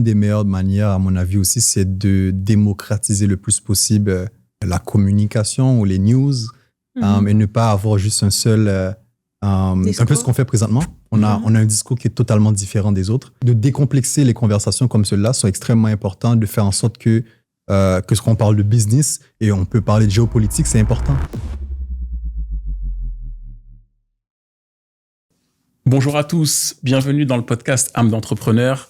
une des meilleures manières, à mon avis aussi, c'est de démocratiser le plus possible la communication ou les news et ne pas avoir juste un seul... un peu ce qu'on fait présentement. On a un discours qui est totalement différent des autres. De décomplexer les conversations comme celle-là sont extrêmement importants, de faire en sorte que ce qu'on parle de business et on peut parler de géopolitique, c'est important. Bonjour à tous, bienvenue dans le podcast Âme d'entrepreneur.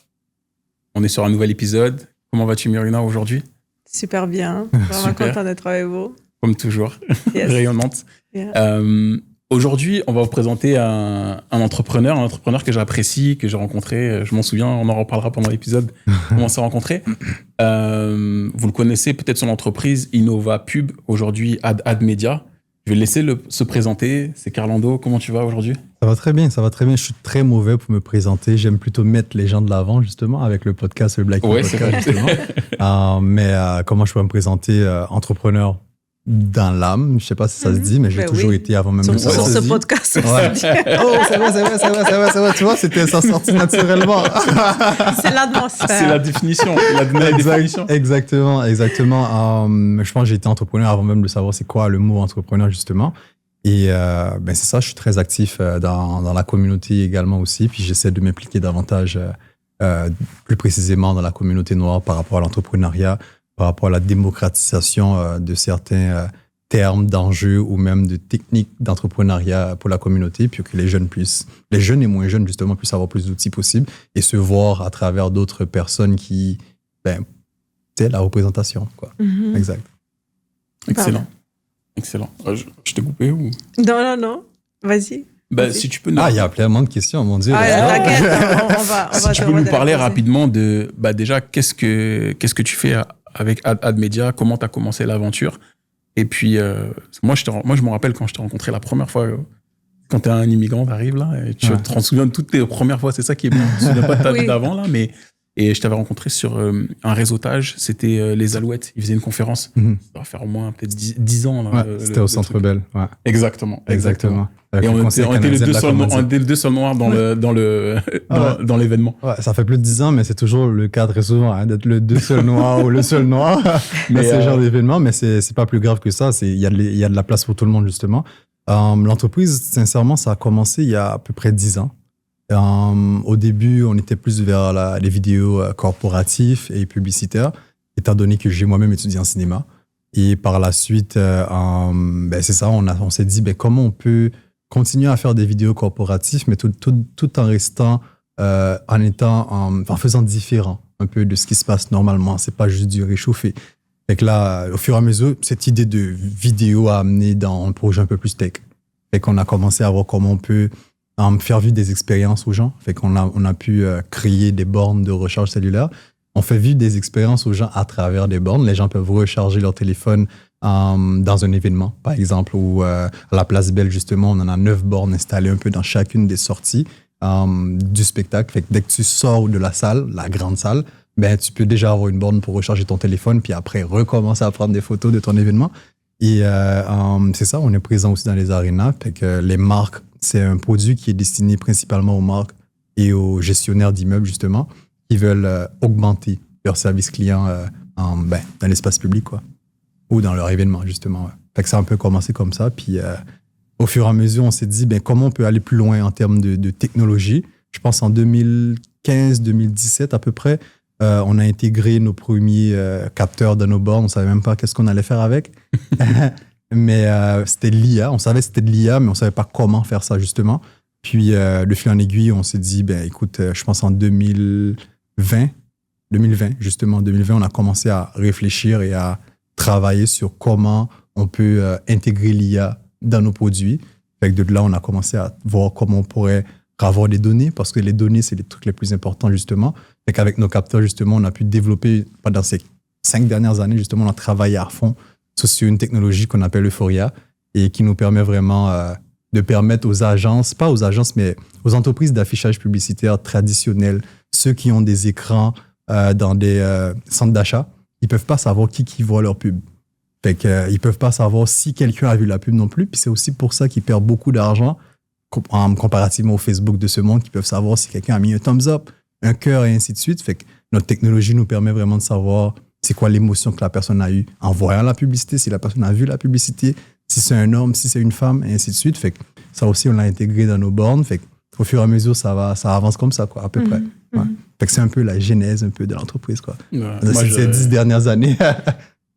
On est sur un nouvel épisode. Comment vas-tu, Myrina, aujourd'hui? Super bien, vraiment content d'être avec vous. Comme toujours, Yes. rayonnante. Yeah. Aujourd'hui, on va vous présenter un entrepreneur que j'apprécie, que j'ai rencontré. Je m'en souviens, on en reparlera pendant l'épisode, comment on s'est rencontrés. Vous le connaissez, peut-être son entreprise, Innova Pub, aujourd'hui Ad Media. Je vais le laisser se présenter. C'est Carlando, comment tu vas aujourd'hui? Ça va très bien, ça va très bien. Je suis très mauvais pour me présenter. J'aime plutôt mettre les gens de l'avant, justement, avec le podcast, le Black Ouais, Podcast, justement. Mais comment je peux me présenter? Entrepreneur dans l'âme, je sais pas si ça se dit, mais j'ai toujours été avant même sur de ça. Sur ce podcast, Ouais. Oh, c'est vrai. Tu vois, ça sorti naturellement. c'est l'atmosphère. C'est la définition. Il a donné la définition. Exactement. Je pense que j'ai été entrepreneur avant même de savoir c'est quoi le mot entrepreneur, justement. Et c'est ça, je suis très actif dans la communauté également aussi. Puis j'essaie de m'impliquer davantage, plus précisément dans la communauté noire par rapport à l'entrepreneuriat, par rapport à la démocratisation de certains termes d'enjeux ou même de techniques d'entrepreneuriat pour la communauté, puis que les jeunes et moins jeunes justement, puissent avoir plus d'outils possibles et se voir à travers d'autres personnes qui, c'est la représentation, quoi. Mm-hmm. Exact. Excellent. Je t'ai coupé ou? Non. Vas-y. Si tu peux nous... Il y a plein de questions, mon Dieu. T'inquiète, on va si tu peux nous parler rapidement de, déjà, qu'est-ce que tu fais avec Ad Media, comment tu as commencé l'aventure. Et puis, moi, je me rappelle quand je t'ai rencontré la première fois, quand tu es un immigrant, tu arrives là, et tu te souviens de toutes tes premières fois, c'est ça qui est bien. Tu ne te souviens pas de ta vie d'avant, là, et je t'avais rencontré sur un réseautage, c'était les Alouettes. Ils faisaient une conférence. Ça va faire au moins peut-être 10 ans. Là, c'était au Centre Bell. Ouais. Exactement. Et on était les deux seuls noirs dans l'événement. Ouais, ça fait plus de 10 ans, mais c'est toujours le cas très souvent, d'être le deux seuls noirs ou le seul noir dans ce genre d'événement. Mais c'est pas plus grave que ça. Il y a de la place pour tout le monde, justement. L'entreprise, sincèrement, ça a commencé il y a à peu près 10 ans. Au début, on était plus vers les vidéos corporatives et publicitaires, étant donné que j'ai moi-même étudié en cinéma. Et par la suite, c'est ça, on s'est dit comment on peut continuer à faire des vidéos corporatives, mais tout en restant, en faisant différent un peu de ce qui se passe normalement. C'est pas juste du réchauffé. Fait que là, au fur et à mesure, cette idée de vidéo a amené dans un projet un peu plus tech. Fait qu'on a commencé à voir comment on peut faire vivre des expériences aux gens. Fait qu'on a pu créer des bornes de recharge cellulaire. On fait vivre des expériences aux gens à travers des bornes. Les gens peuvent recharger leur téléphone dans un événement, par exemple, ou à la Place Belle, justement, on en a 9 bornes installées un peu dans chacune des sorties du spectacle. Fait que dès que tu sors de la salle, la grande salle, tu peux déjà avoir une borne pour recharger ton téléphone, puis après recommencer à prendre des photos de ton événement. Et c'est ça, on est présent aussi dans les arénas. Fait que les marques, c'est un produit qui est destiné principalement aux marques et aux gestionnaires d'immeubles, justement, qui veulent augmenter leur service client dans l'espace public, quoi, ou dans leur événement, justement. Ouais. Fait que ça a un peu commencé comme ça. Puis, au fur et à mesure, on s'est dit comment on peut aller plus loin en termes de technologie. Je pense en 2015-2017 à peu près, on a intégré nos premiers capteurs dans nos bornes. On ne savait même pas qu'est-ce qu'on allait faire avec. Mais c'était de l'IA. On savait que c'était de l'IA, mais on ne savait pas comment faire ça, justement. Puis, de fil en aiguille, on s'est dit, écoute, je pense en 2020, justement, en 2020, on a commencé à réfléchir et à travailler sur comment on peut intégrer l'IA dans nos produits. Fait que de là, on a commencé à voir comment on pourrait avoir des données, parce que les données, c'est les trucs les plus importants, justement. Fait qu'avec nos capteurs, justement, on a pu développer, pendant ces 5 dernières années, justement, on a travaillé à fond sur une technologie qu'on appelle Euphoria et qui nous permet vraiment de permettre aux agences, pas aux agences, mais aux entreprises d'affichage publicitaire traditionnelles, ceux qui ont des écrans dans des centres d'achat, ils peuvent pas savoir qui voit leur pub. Fait qu'ils peuvent pas savoir si quelqu'un a vu la pub non plus. Puis c'est aussi pour ça qu'ils perdent beaucoup d'argent comparativement au Facebook de ce monde, qui peuvent savoir si quelqu'un a mis un thumbs up, un cœur et ainsi de suite. Fait que notre technologie nous permet vraiment de savoir c'est quoi l'émotion que la personne a eue en voyant la publicité, si la personne a vu la publicité, si c'est un homme, si c'est une femme, et ainsi de suite. Fait que ça aussi, on l'a intégré dans nos bornes. Fait qu'au fur et à mesure, ça avance comme ça, quoi, à peu près. Ouais. Fait que c'est un peu la genèse un peu de l'entreprise, quoi. Ces 10 dernières années.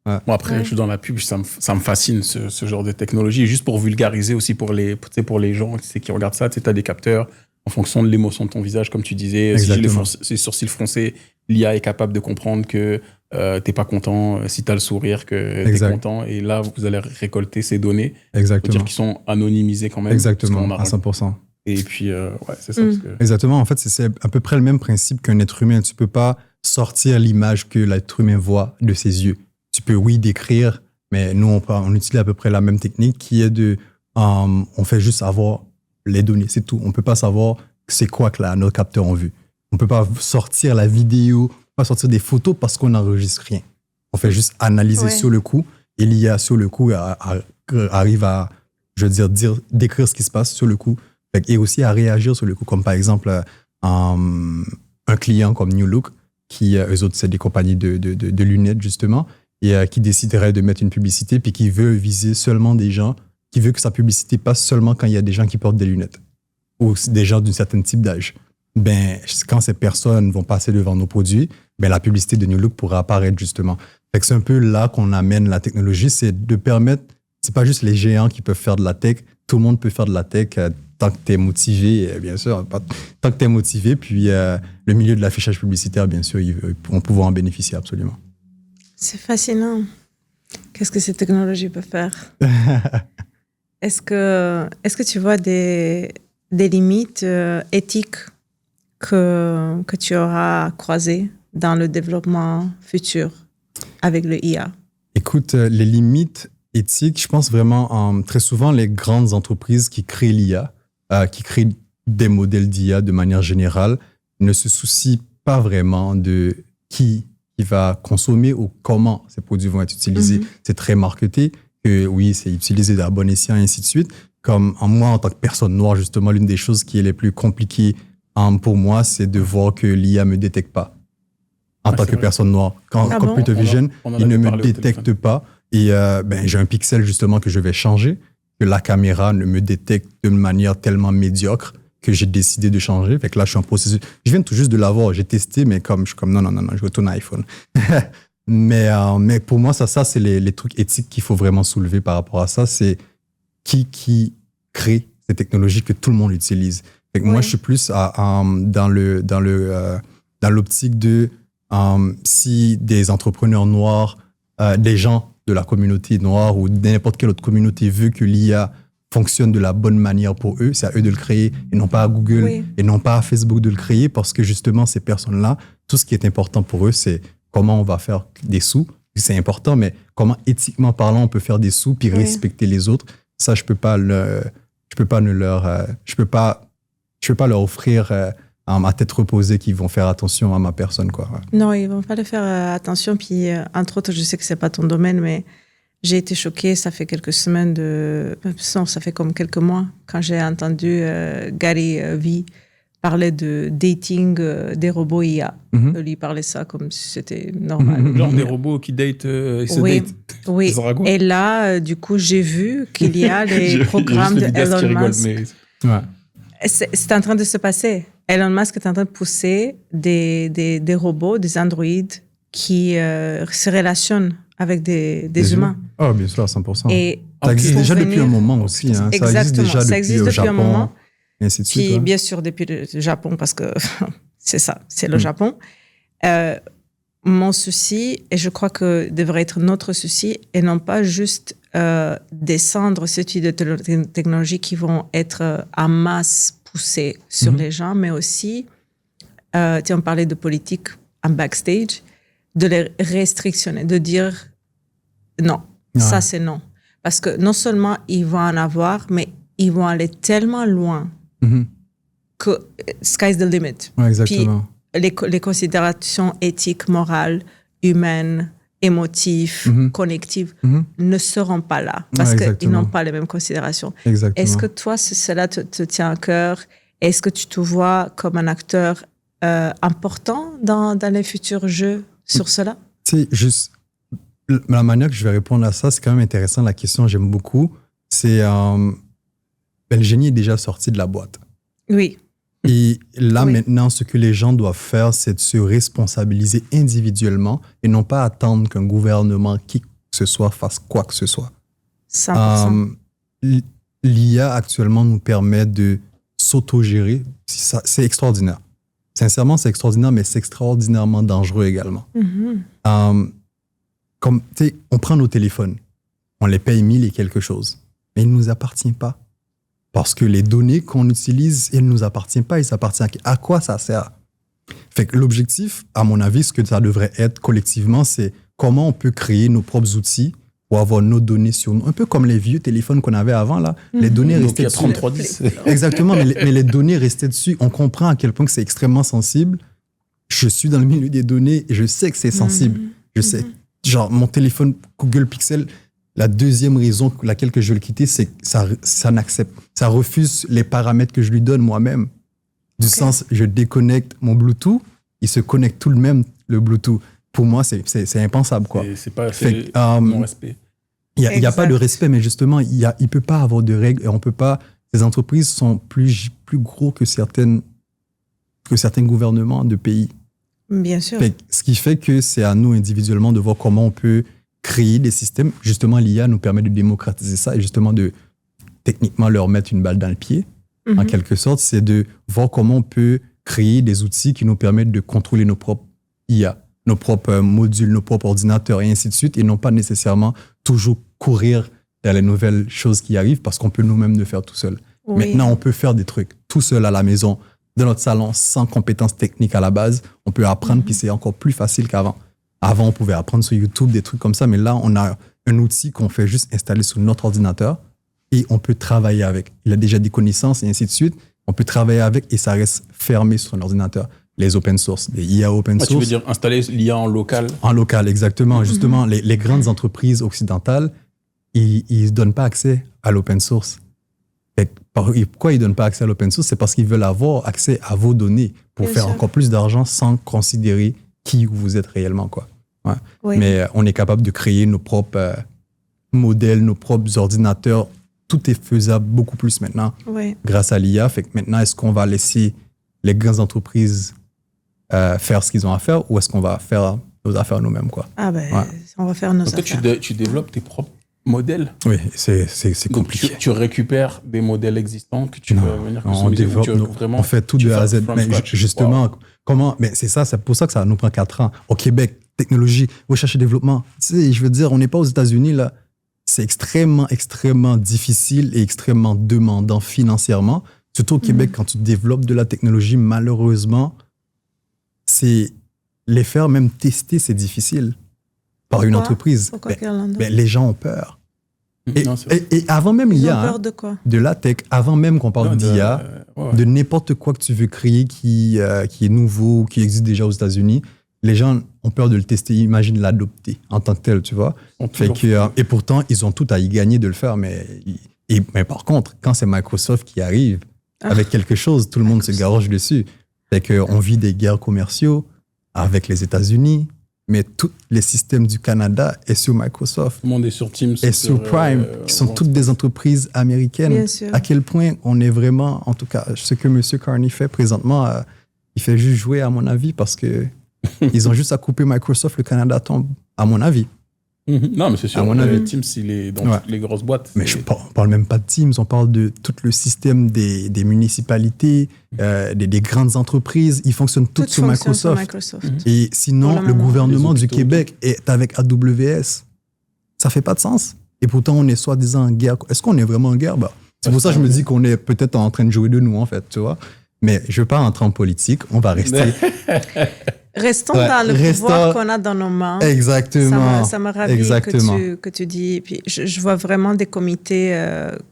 Ouais. Bon, après, je suis dans la pub, ça me fascine ce genre de technologie. Et juste pour vulgariser aussi pour les gens qui regardent ça, tu as des capteurs en fonction de l'émotion de ton visage, comme tu disais. Exactement. Si j'ai les sourcils froncés, l'IA est capable de comprendre que t'es pas content. Si tu as le sourire, que t'es content. Et là, vous allez récolter ces données. Exactement. Dire qu'ils sont anonymisés quand même. Exactement, à 100%. Et puis, ouais, c'est ça. Parce que... Exactement. En fait, c'est à peu près le même principe qu'un être humain. Tu peux pas sortir l'image que l'être humain voit de ses yeux. Tu peux, oui, décrire, mais nous, on utilise à peu près la même technique qui est on fait juste avoir les données, c'est tout. On peut pas savoir c'est quoi que nos capteurs ont vu. On peut pas sortir la vidéo, pas sortir des photos parce qu'on n'enregistre rien. On fait juste analyser sur le coup et l'IA sur le coup arrive à, je veux dire, décrire ce qui se passe sur le coup et aussi à réagir sur le coup, comme par exemple un client comme New Look, qui, eux autres, c'est des compagnies de lunettes, justement, et qui déciderait de mettre une publicité puis qui veut viser seulement des gens, qui veut que sa publicité passe seulement quand il y a des gens qui portent des lunettes ou des gens d'un certain type d'âge. Ben, quand ces personnes vont passer devant nos produits, ben, la publicité de New Look pourra apparaître justement. Fait que c'est un peu là qu'on amène la technologie, c'est de permettre, c'est pas juste les géants qui peuvent faire de la tech, tout le monde peut faire de la tech tant que tu es motivé, bien sûr, tant que tu es motivé, puis le milieu de l'affichage publicitaire, bien sûr, ils vont pouvoir en bénéficier absolument. C'est fascinant. Qu'est-ce que ces technologies peuvent faire? Est-ce que tu vois des limites éthiques que tu auras croisées dans le développement futur avec le IA? Écoute, les limites éthiques, je pense vraiment très souvent les grandes entreprises qui créent l'IA, qui créent des modèles d'IA de manière générale, ne se soucient pas vraiment de qui va consommer ou comment ces produits vont être utilisés. C'est très marketé, que oui, c'est utilisé à bon escient et ainsi de suite. Comme moi, en tant que personne noire, justement, l'une des choses qui est les plus compliquées pour moi, c'est de voir que l'IA ne me détecte pas en tant que personne noire. Quand Computer Vision, il ne me détecte pas. Et j'ai un pixel, justement, que je vais changer, que la caméra ne me détecte de manière tellement médiocre que j'ai décidé de changer. Fait que là, je suis en processus. Je viens tout juste de l'avoir. J'ai testé, mais je suis comme non, je retourne à iPhone. mais pour moi, ça c'est les trucs éthiques qu'il faut vraiment soulever par rapport à ça. C'est qui crée ces technologies que tout le monde utilise. Fait que moi, je suis plus dans l'optique de si des entrepreneurs noirs, des gens de la communauté noire ou n'importe quelle autre communauté veut que l'IA fonctionne de la bonne manière pour eux, c'est à eux de le créer et non pas à Google et non pas à Facebook de le créer parce que justement, ces personnes-là, tout ce qui est important pour eux, c'est comment on va faire des sous. C'est important, mais comment éthiquement parlant, on peut faire des sous puis respecter les autres. Ça, je peux pas leur offrir à tête reposée qu'ils vont faire attention à ma personne, quoi. Non, ils vont pas le faire attention. Puis, entre autres, je sais que c'est pas ton domaine, mais j'ai été choquée, ça fait quelques semaines non, ça fait comme quelques mois, quand j'ai entendu Gary Vee parler de dating des robots IA. Lui parlait ça comme si c'était normal. Genre des robots qui datent et se datent. Oui, et là, du coup, j'ai vu qu'il y a les programmes de Elon Musk. C'est en train de se passer. Elon Musk est en train de pousser des robots, des androïdes qui se relationnent avec des humains. Oh, bien sûr, à 100%. Et ça existe déjà depuis un moment aussi. Hein. Exactement, ça existe depuis Japon, un moment. Et ainsi de suite. Puis, bien sûr, depuis le Japon, parce que c'est ça, c'est le Japon. Mon souci, et je crois que devrait être notre souci, et non pas juste descendre ce type de technologies qui vont être en masse poussées sur les gens, mais aussi, on parlait de politique en backstage, de les restrictionner, de dire non, ça c'est non. Parce que non seulement ils vont en avoir, mais ils vont aller tellement loin que sky's the limit. Ouais, exactement. Puis les considérations éthiques, morales, humaines, émotives, connectives ne seront pas là parce qu'ils n'ont pas les mêmes considérations. Exactement. Est-ce que toi, cela te tient à cœur? Est-ce que tu te vois comme un acteur important dans les futurs jeux sur cela? C'est juste la manière que je vais répondre à ça, c'est quand même intéressant. La question, j'aime beaucoup. C'est le génie est déjà sorti de la boîte. Oui. Et là, Oui. maintenant, ce que les gens doivent faire, c'est de se responsabiliser individuellement et non pas attendre qu'un gouvernement, qui que ce soit, fasse quoi que ce soit. 100%. L'IA actuellement nous permet de s'autogérer. C'est extraordinaire. Sincèrement, c'est extraordinaire, mais c'est extraordinairement dangereux également. Comme, tu sais, on prend nos téléphones, on les paye 1000 et quelque chose, mais ils ne nous appartiennent pas. Parce que les données qu'on utilise, elles ne nous appartiennent pas, ils s'appartiennent à quoi ça sert? Fait que l'objectif, à mon avis, ce que ça devrait être collectivement, c'est comment on peut créer nos propres outils pour avoir nos données sur nous. Un peu comme les vieux téléphones qu'on avait avant, là. Les données restaient dessus. 3310. Exactement, mais les données restaient dessus. On comprend à quel point que c'est extrêmement sensible. Je suis dans le milieu des données et je sais que c'est sensible. Je sais. Genre, mon téléphone Google Pixel, la deuxième raison pour laquelle que je veux le quitter, c'est que ça refuse les paramètres que je lui donne moi-même. Du sens, je déconnecte mon Bluetooth, il se connecte tout le même, le Bluetooth. Pour moi, c'est impensable, quoi. C'est pas Fait mon respect. Il n'y a pas de Exact. respect, mais justement, il peut pas avoir de règles et on peut pas. Ces entreprises sont plus gros que certains gouvernements de pays. Bien sûr. Ce qui fait que c'est à nous individuellement de voir comment on peut créer des systèmes. Justement, l'IA nous permet de démocratiser ça et justement de techniquement leur mettre une balle dans le pied. En quelque sorte, c'est de voir comment on peut créer des outils qui nous permettent de contrôler nos propres IA, nos propres modules, nos propres ordinateurs et ainsi de suite, et non pas nécessairement toujours courir vers les nouvelles choses qui arrivent parce qu'on peut nous-mêmes le faire tout seul. Oui. Maintenant, on peut faire des trucs tout seul à la maison, dans notre salon, sans compétences techniques à la base. On peut apprendre, puis c'est encore plus facile qu'avant. Avant, on pouvait apprendre sur YouTube des trucs comme ça, mais là, on a un outil qu'on fait juste installer sur notre ordinateur et on peut travailler avec. Il a déjà des connaissances et ainsi de suite. On peut travailler avec et ça reste fermé sur son ordinateur. Les open source, les IA open source. Tu veux dire installer l'IA en local? En local, exactement. Justement, les grandes entreprises occidentales, ils ne donnent pas accès à l'open source. Et pourquoi ils ne donnent pas accès à l'open source? C'est parce qu'ils veulent avoir accès à vos données pour Bien faire sûr. encore plus d'argent sans considérer qui vous êtes réellement, quoi. Ouais. Oui. Mais on est capable de créer nos propres modèles, nos propres ordinateurs. Tout est faisable beaucoup plus maintenant Oui. grâce à l'IA. Fait que maintenant, est-ce qu'on va laisser les grandes entreprises faire ce qu'ils ont à faire ou est-ce qu'on va faire nos affaires nous-mêmes, quoi? Ah ben, Ouais. on va faire nos Donc toi, affaires. tu développes tes propres modèles. Oui, c'est Donc compliqué. tu récupères des modèles existants que tu Non, vas venir on customiser ou développe, tu vraiment. on fait tout tu de A à fais Z. from Mais scratch. justement, Wow. comment, mais c'est pour ça que ça nous prend 4 ans. Au Québec, technologie, recherche et développement. Tu sais, je veux dire, on n'est pas aux États-Unis, là. C'est extrêmement, extrêmement difficile et extrêmement demandant financièrement. Surtout au Québec, quand tu développes de la technologie, malheureusement, c'est les faire même tester, c'est difficile par une Pourquoi? entreprise. Pourquoi Ben, Kirlando? ben, les gens ont peur. Non, c'est vrai. Et avant même Ils ont l'IA, peur hein, de quoi? de la tech, avant même qu'on parle Non, d'IA, ouais. de n'importe quoi que tu veux créer qui est nouveau, qui existe déjà aux États-Unis, les gens ont peur de le tester, imaginent l'adopter en tant que tel, tu vois. On Fait toujours- que, et pourtant, ils ont tout à y gagner de le faire. Mais par contre, quand c'est Microsoft qui arrive avec quelque chose, tout le monde se garoche dessus. Fait qu'on vit des guerres commerciaux avec les États-Unis, mais tous les systèmes du Canada est sur Microsoft. Tout le monde est sur Teams. Et sur Prime, qui sont toutes des entreprises américaines. Bien sûr. À quel point on est vraiment, en tout cas, ce que M. Carney fait présentement, il fait juste jouer, à mon avis, parce que ils ont juste à couper Microsoft, le Canada tombe, à mon avis. Non, mais c'est sûr. À mon avis. Teams, il est dans Ouais. toutes les grosses boîtes. Mais on parle même pas de Teams, on parle de tout le système des municipalités, des grandes entreprises. Ils fonctionnent toutes sur fonctionne Microsoft. Microsoft. Et sinon, Pour le le moment. gouvernement Les du hôpitaux, Québec est avec AWS. Ça fait pas de sens. Et pourtant, on est soi-disant en guerre. Est-ce qu'on est vraiment en guerre? Bah, c'est pour ça que je me dis qu'on est peut-être en train de jouer de nous, en fait, tu vois. Mais je veux pas rentrer en politique. On va rester. Restons Ouais, dans le restons- pouvoir qu'on a dans nos mains. Exactement. Ça me ravit Exactement. que tu dis. Puis je vois vraiment des comités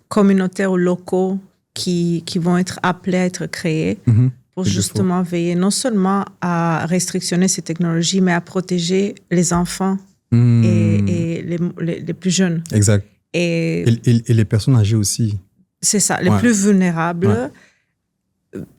communautaires ou locaux qui vont être appelés à être créés Mhm. pour C'est justement veiller non seulement à restrictionner ces technologies, mais à protéger les enfants Hmm. et les plus jeunes. Exact. Et Et les personnes âgées aussi. c'est ça, les Ouais. plus vulnérables. Ouais.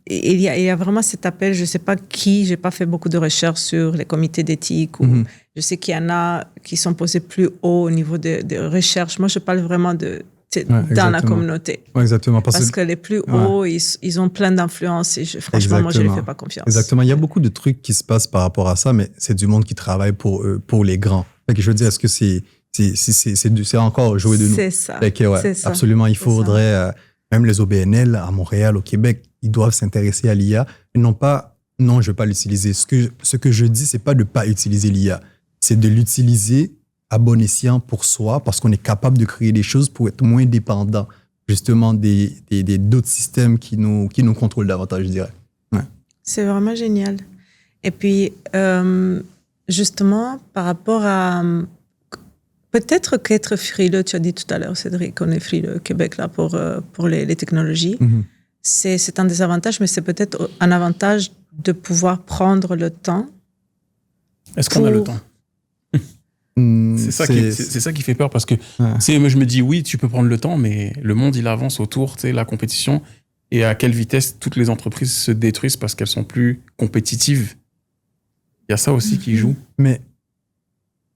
il y a vraiment cet appel, je ne sais pas qui, je n'ai pas fait beaucoup de recherches sur les comités d'éthique, ou je sais qu'il y en a qui sont posés plus haut au niveau de recherche. Moi, je parle vraiment dans la communauté. Ouais, exactement. Parce que les plus hauts, ils ont plein d'influence et franchement, moi, je ne les fais pas confiance. Exactement. Il y a beaucoup de trucs qui se passent par rapport à ça, mais c'est du monde qui travaille pour les grands. Fait que je veux dire, est-ce que c'est encore jouer de nous? C'est ça. Fait que, c'est ça. Absolument. Il faudrait, même les OBNL à Montréal, au Québec, ils doivent s'intéresser à l'IA. Ils n'ont pas, non, je ne vais pas l'utiliser. Ce que je dis, c'est pas de ne pas utiliser l'IA. C'est de l'utiliser à bon escient pour soi, parce qu'on est capable de créer des choses pour être moins dépendant, justement, d'autres systèmes qui nous contrôlent davantage, je dirais. Ouais. C'est vraiment génial. Et puis, justement, par rapport à... Peut-être qu'être frileux, tu as dit tout à l'heure, Cédric, qu'on est frileux au Québec là, pour les technologies. C'est un désavantage, mais c'est peut-être un avantage de pouvoir prendre le temps. Est-ce qu'on a le temps? C'est ça qui fait peur, parce que moi je me dis oui, tu peux prendre le temps, mais le monde il avance autour, la compétition, et à quelle vitesse toutes les entreprises se détruisent parce qu'elles sont plus compétitives. Il y a ça aussi qui joue. Mais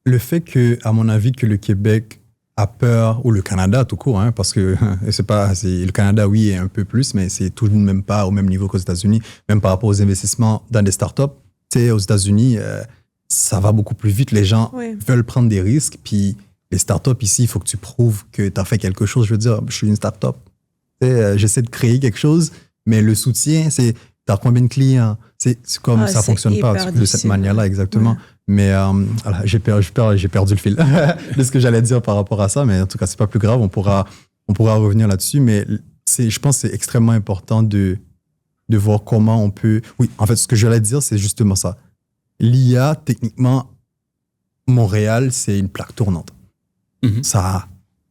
le fait que, à mon avis, que le Québec a peur, ou le Canada tout court, parce que le Canada, oui, est un peu plus, mais c'est tout de même pas au même niveau qu'aux États-Unis, même par rapport aux investissements dans des startups. Tu sais, aux États-Unis, ça va beaucoup plus vite. Les gens veulent prendre des risques. Puis les startups ici, il faut que tu prouves que tu as fait quelque chose. Je veux dire, je suis une startup. J'essaie de créer quelque chose, mais le soutien, c'est tu as combien de clients? C'est comme ça ne fonctionne pas de cette manière-là, exactement. Ouais. Mais voilà, j'ai perdu le fil de ce que j'allais dire par rapport à ça. Mais en tout cas, c'est pas plus grave. On pourra revenir là-dessus. Mais je pense que c'est extrêmement important de voir comment on peut... Oui, en fait, ce que j'allais dire, c'est justement ça. L'IA, techniquement, Montréal, c'est une plaque tournante. Ça,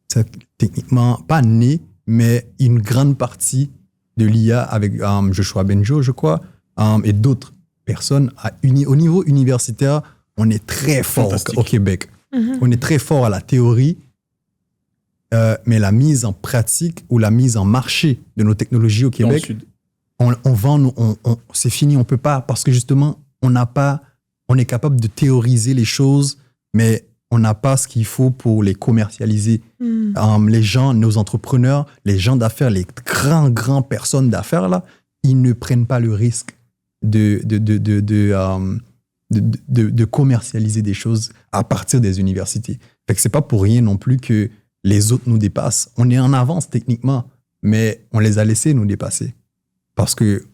c'est techniquement pas né, mais une grande partie de l'IA avec Joshua Benjo, je crois, et d'autres personnes au niveau universitaire, on est très fort au Québec. On est très fort à la théorie, mais la mise en pratique ou la mise en marché de nos technologies au Québec, c'est fini, on peut pas, parce que justement, on est capable de théoriser les choses, mais on n'a pas ce qu'il faut pour les commercialiser. Les gens, nos entrepreneurs, les gens d'affaires, les grands personnes d'affaires, là, ils ne prennent pas le risque de commercialiser des choses à partir des universités. Fait que c'est pas pour rien non plus que les autres nous dépassent. On est en avance techniquement, mais on les a laissés nous dépasser. Parce que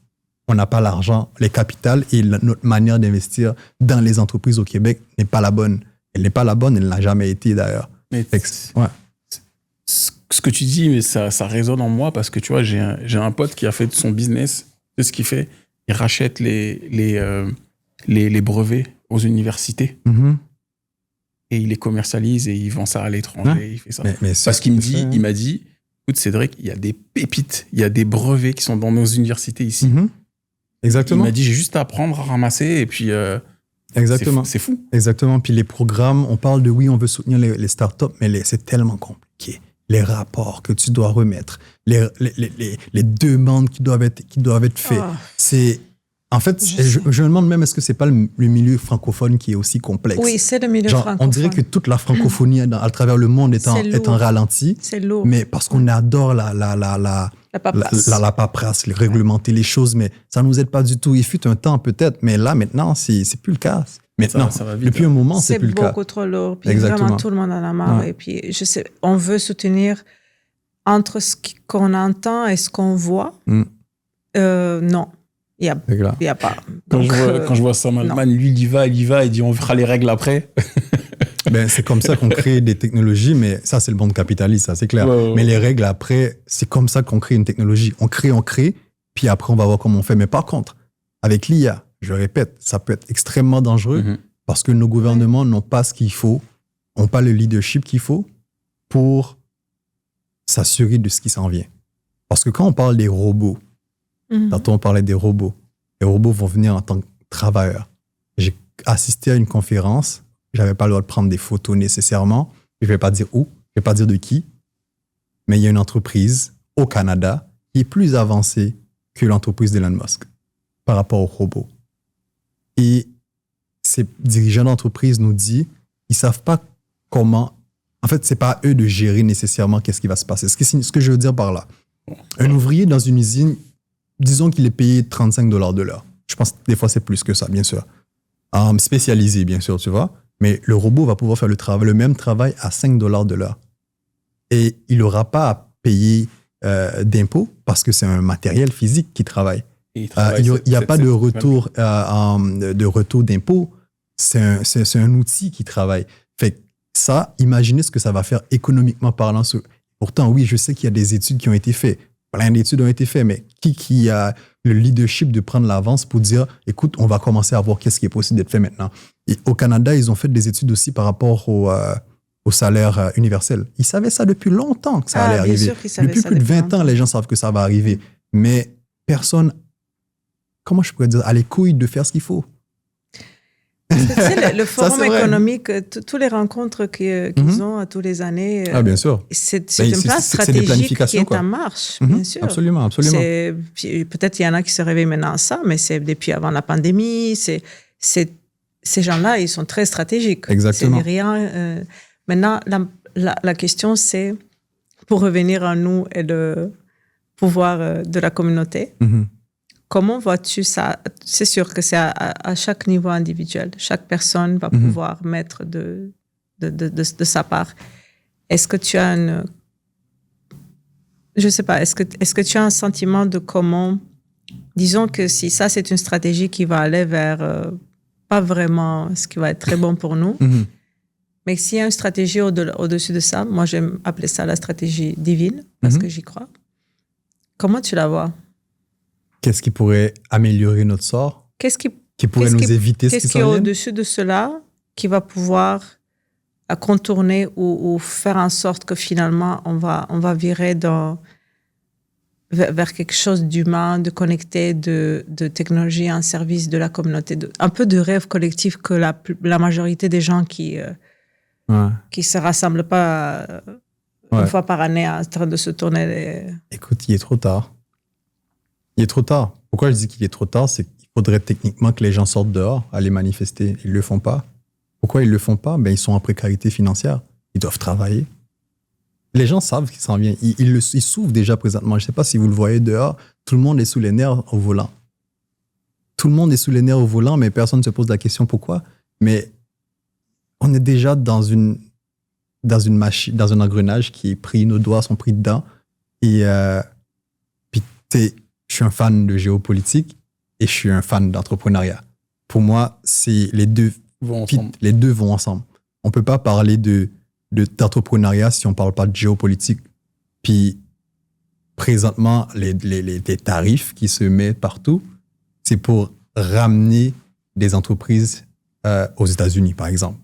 on n'a pas l'argent, les capitales, et notre manière d'investir dans les entreprises au Québec n'est pas la bonne. Elle n'est pas la bonne, elle n'a jamais été d'ailleurs. Mais ce que tu dis, mais ça résonne en moi, parce que tu vois, j'ai un pote qui a fait de son business, c'est ce qu'il fait, il rachète les brevets aux universités et il les commercialise et il vend ça à l'étranger. Il fait ça. Parce qu'il m'a dit, écoute Cédric, il y a des pépites, il y a des brevets qui sont dans nos universités ici. Exactement. Il m'a dit, j'ai juste à apprendre à ramasser et puis... Exactement. C'est fou. Exactement. Puis les programmes, on parle de oui, on veut soutenir les startups, mais c'est tellement compliqué. Les rapports que tu dois remettre, les demandes qui doivent être faites. C'est... En fait, je me demande même, est-ce que c'est pas le milieu francophone qui est aussi complexe? Oui, c'est le milieu francophone. On dirait que toute la francophonie à travers le monde est en ralenti. C'est lourd. Mais parce qu'on adore la paperasse, réglementer les choses, mais ça nous aide pas du tout. Il fut un temps peut-être, mais là, maintenant, c'est plus le cas. Maintenant, ça va vite, depuis un moment, c'est plus le cas. C'est beaucoup trop lourd. Puis vraiment, tout le monde en a marre. Ouais. Et puis, je sais, on veut soutenir entre ce qu'on entend et ce qu'on voit. Non. Il n'y a pas. Quand je vois Sam Altman, lui, il y va, il dit on fera les règles après. C'est comme ça qu'on crée des technologies, mais ça, c'est le monde capitaliste, ça, c'est clair. Mais les règles après, c'est comme ça qu'on crée une technologie. On crée, puis après, on va voir comment on fait. Mais par contre, avec l'IA, je répète, ça peut être extrêmement dangereux parce que nos gouvernements n'ont pas ce qu'il faut, n'ont pas le leadership qu'il faut pour s'assurer de ce qui s'en vient. Parce que quand on parle des robots, tantôt on parlait des robots. Les robots vont venir en tant que travailleurs. J'ai assisté à une conférence. Je n'avais pas le droit de prendre des photos nécessairement. Je ne vais pas dire où, je ne vais pas dire de qui. Mais il y a une entreprise au Canada qui est plus avancée que l'entreprise d'Elon Musk par rapport aux robots. Et ces dirigeants d'entreprise nous disent, ils savent pas comment. En fait, c'est pas à eux de gérer nécessairement qu'est-ce qui va se passer. Ce que je veux dire par là, un ouvrier dans une usine, disons qu'il est payé $35 de l'heure. Je pense que des fois, c'est plus que ça, bien sûr. Spécialisé, bien sûr, tu vois. Mais le robot va pouvoir faire le même travail à $5 de l'heure. Et il n'aura pas à payer d'impôts parce que c'est un matériel physique qui travaille. Il n'y a pas de retour d'impôts. C'est un outil qui travaille. Fait que ça, imaginez ce que ça va faire économiquement parlant. Pourtant, oui, je sais qu'il y a des études qui ont été faites. Plein d'études ont été faites, mais qui a le leadership de prendre l'avance pour dire, écoute, on va commencer à voir qu'est-ce qui est possible d'être fait maintenant. Et au Canada, ils ont fait des études aussi par rapport au salaire universel. Ils savaient ça depuis longtemps que ça allait arriver. Bien sûr qu'ils savaient depuis ça plus de 20 longtemps. ans, les gens savent que ça va arriver. Mais personne, comment je pourrais dire, a les couilles de faire ce qu'il faut. Parce que, tu sais, le Ça, forum c'est vrai. économique, toutes les rencontres qu'ils ont à tous les années, Bien sûr. c'est Ben, une place c'est des stratégique qui planifications, est quoi. en marche, bien sûr. Absolument, absolument. Peut-être il y en a qui se réveillent maintenant à ça, mais c'est depuis avant la pandémie. Ces gens-là, ils sont très stratégiques. Exactement. C'est rien. Maintenant, la question, c'est, pour revenir à nous et le pouvoir de la communauté, Mhm. comment vois-tu ça? C'est sûr que c'est à chaque niveau individuel. Chaque personne va pouvoir mettre de sa part. Est-ce que tu as je sais pas, est-ce que tu as un sentiment de comment, disons que si ça c'est une stratégie qui va aller vers pas vraiment ce qui va être très bon pour nous, Mhm. mais s'il y a une stratégie au-dessus de ça, moi j'aime appeler ça la stratégie divine parce que j'y crois. Comment tu la vois? Qu'est-ce qui pourrait améliorer notre sort? Qui pourrait nous éviter ce qui Qu'est-ce qui est s'en vient? au-dessus de cela qui va pouvoir contourner ou faire en sorte que finalement on va virer vers quelque chose d'humain, de connecté, de technologie en service de la communauté, un peu de rêve collectif que la majorité des gens qui se rassemblent pas une fois par année en train de se tourner. Écoute, il est trop tard. Il est trop tard. Pourquoi je dis qu'il est trop tard? C'est qu'il faudrait techniquement que les gens sortent dehors, aller manifester. Ils ne le font pas. Pourquoi ils ne le font pas? Ben, ils sont en précarité financière. Ils doivent travailler. Les gens savent qu'ils s'en viennent. Ils souffrent déjà présentement. Je ne sais pas si vous le voyez dehors. Tout le monde est sous les nerfs au volant. Tout le monde est sous les nerfs au volant, mais personne ne se pose la question pourquoi. Mais on est déjà dans une machine, dans un engrenage qui est pris, nos doigts sont pris dedans. Et puis, je suis un fan de géopolitique et je suis un fan d'entrepreneuriat. Pour moi, c'est les deux vont ensemble. On ne peut pas parler d'entrepreneuriat si on ne parle pas de géopolitique. Puis, présentement, les tarifs qui se mettent partout, c'est pour ramener des entreprises aux États-Unis, par exemple.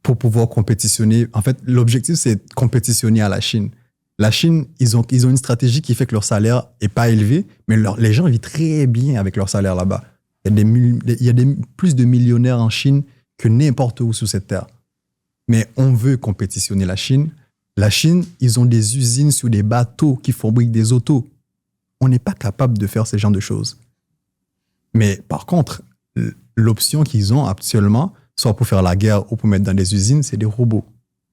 Pour pouvoir compétitionner. En fait, l'objectif, c'est de compétitionner à la Chine. La Chine, ils ont une stratégie qui fait que leur salaire n'est pas élevé, mais les gens vivent très bien avec leur salaire là-bas. Il y a plus de millionnaires en Chine que n'importe où sur cette terre. Mais on veut compétitionner la Chine. La Chine, ils ont des usines sur des bateaux qui fabriquent des autos. On n'est pas capable de faire ce genre de choses. Mais par contre, l'option qu'ils ont actuellement, soit pour faire la guerre ou pour mettre dans des usines, c'est des robots.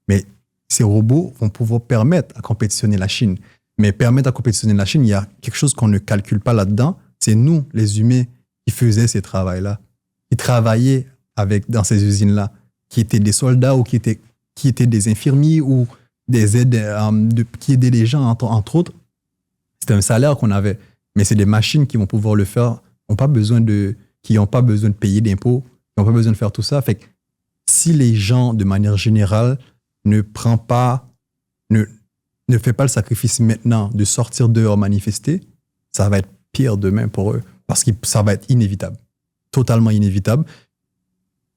Mais ces robots vont pouvoir permettre à compétitionner la Chine. Mais permettre à compétitionner la Chine, il y a quelque chose qu'on ne calcule pas là-dedans. C'est nous, les humains, qui faisaient ces travaux-là, qui travaillaient dans ces usines-là, qui étaient des soldats ou qui étaient des infirmiers ou des aides, qui aidaient les gens, entre autres. C'était un salaire qu'on avait. Mais c'est des machines qui vont pouvoir le faire, qui n'ont pas besoin de payer d'impôts, qui n'ont pas besoin de faire tout ça. Fait que si les gens, de manière générale, ne fait pas le sacrifice maintenant de sortir dehors manifester, ça va être pire demain pour eux. Parce que ça va être inévitable. Totalement inévitable.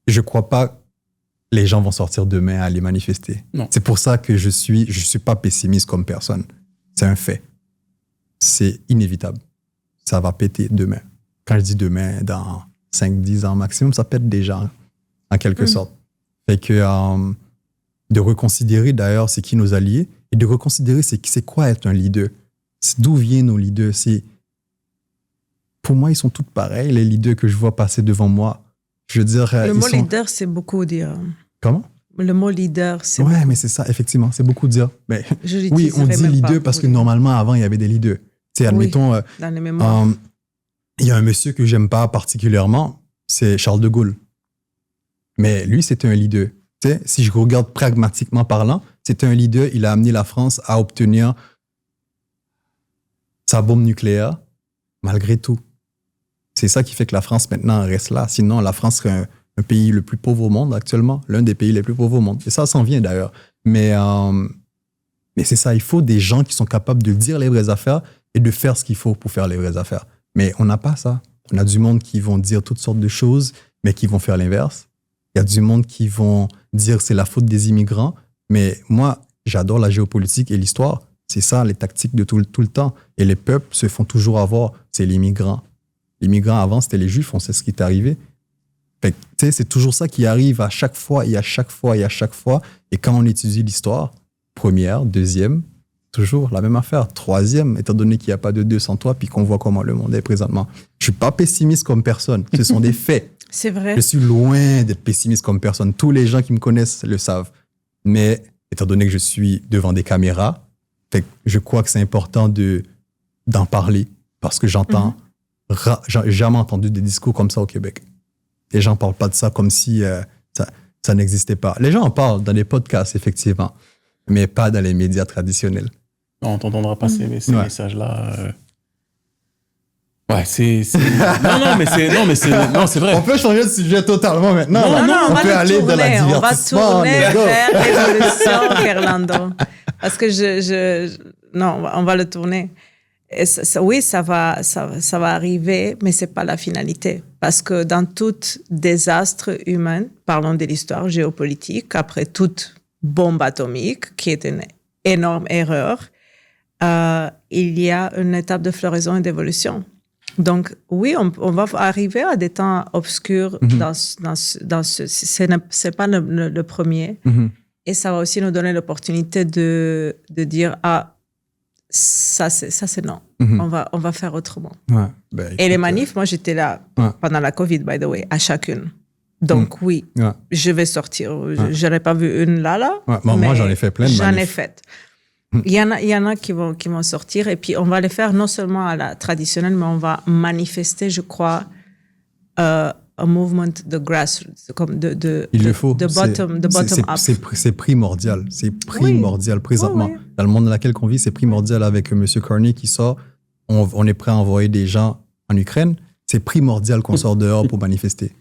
Je ne crois pas que les gens vont sortir demain à aller manifester. Non. C'est pour ça que je suis pas pessimiste comme personne. C'est un fait. C'est inévitable. Ça va péter demain. Quand je dis demain, dans 5-10 ans maximum, ça pète déjà, en quelque sorte. Fait que de reconsidérer d'ailleurs c'est qui nos alliés et de reconsidérer c'est quoi être un leader. d'où viennent nos leaders? Pour moi, ils sont tous pareils, les leaders que je vois passer devant moi. Je veux dire, Le mot leader, c'est beaucoup dire. Comment? Le mot leader, c'est... Ouais, mais c'est ça, effectivement. C'est beaucoup dire. Mais Je oui, on dit même leader pas parce que pour dire. normalement, avant, il y avait des leaders. Tu sais, admettons, Dans les mémoires. il y a un monsieur que j'aime pas particulièrement, c'est Charles de Gaulle. Mais lui, c'était un leader. Tu sais, si je regarde pragmatiquement parlant, c'était un leader. Il a amené la France à obtenir sa bombe nucléaire, malgré tout. C'est ça qui fait que la France, maintenant, reste là. Sinon, la France serait un pays le plus pauvre au monde actuellement, l'un des pays les plus pauvres au monde. Et ça s'en vient d'ailleurs. Mais c'est ça, il faut des gens qui sont capables de dire les vraies affaires et de faire ce qu'il faut pour faire les vraies affaires. Mais on n'a pas ça. On a du monde qui vont dire toutes sortes de choses, mais qui vont faire l'inverse. Il y a du monde qui vont dire c'est la faute des immigrants. Mais moi, j'adore la géopolitique et l'histoire. C'est ça, les tactiques de tout le temps. Et les peuples se font toujours avoir. C'est les migrants. Les migrants, avant, c'était les Juifs. On sait ce qui est arrivé. Fait que, tu sais, c'est toujours ça qui arrive à chaque fois et à chaque fois et à chaque fois. Et quand on étudie l'histoire, première, deuxième, toujours la même affaire. Troisième, étant donné qu'il n'y a pas de deux sans toi, puis qu'on voit comment le monde est présentement. Je ne suis pas pessimiste comme personne. Ce sont des faits. C'est vrai. Je suis loin d'être pessimiste comme personne. Tous les gens qui me connaissent le savent. Mais étant donné que je suis devant des caméras, fait que je crois que c'est important d'en parler parce que j'entends, j'ai jamais entendu des discours comme ça au Québec. Les gens ne parlent pas de ça comme si ça n'existait pas. Les gens en parlent dans les podcasts, effectivement, mais pas dans les médias traditionnels. Non, on t'entendra pas ces messages-là. Ouais, non, c'est vrai. On peut changer de sujet totalement maintenant. Non, on peut aller dans la divertissement. On va tourner vers l'évolution, Gerlando. Parce que non, on va le tourner. Et oui, ça va arriver, mais c'est pas la finalité. Parce que dans tout désastre humain, parlons de l'histoire géopolitique, après toute bombe atomique, qui est une énorme erreur, il y a une étape de floraison et d'évolution. Donc, oui, on va arriver à des temps obscurs c'est pas le premier. Et ça va aussi nous donner l'opportunité de dire, ça c'est non. On va faire autrement. Ouais, et les manifs, moi, j'étais là pendant la COVID, by the way, à chacune. Donc, oui, je vais sortir. Je n'aurais pas vu une là. Ouais, moi, j'en ai fait plein de manifs. J'en ai fait. Il y en a qui vont sortir et puis on va les faire non seulement à la traditionnelle, mais on va manifester, je crois, un mouvement de grassroots, comme il le faut. De bottom up. C'est primordial. C'est primordial présentement. Oui. Dans le monde dans lequel on vit, c'est primordial avec M. Carney qui sort. On est prêt à envoyer des gens en Ukraine. C'est primordial qu'on sorte dehors pour manifester.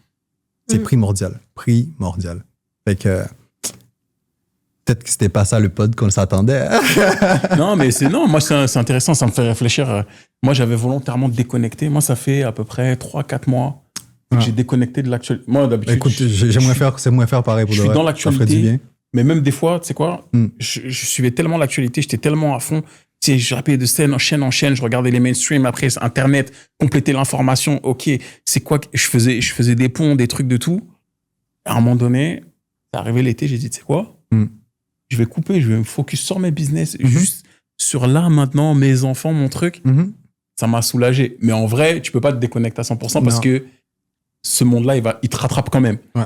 C'est primordial. Primordial. Fait que... Peut-être que c'était pas ça le pod qu'on s'attendait. Non, mais moi, c'est intéressant, ça me fait réfléchir. Moi, j'avais volontairement déconnecté. Moi, ça fait à peu près 3-4 mois que j'ai déconnecté de l'actualité. Moi, d'habitude. Écoute, j'aimerais faire pareil pour je le suis dans Ça ferait du l'actualité, bien. mais même des fois, tu sais quoi, je suivais tellement l'actualité, j'étais tellement à fond. Tu sais, je rappelais de scène en chaîne, je regardais les mainstream, après Internet, compléter l'information. Ok, c'est quoi que je faisais des ponts, des trucs de tout. À un moment donné, c'est arrivé l'été, j'ai dit, tu sais quoi, je vais couper, je vais me focus sur mes business, juste sur là, maintenant, mes enfants, mon truc. Ça m'a soulagé. Mais en vrai, tu peux pas te déconnecter à 100% parce que ce monde-là, il te rattrape quand même. Ouais.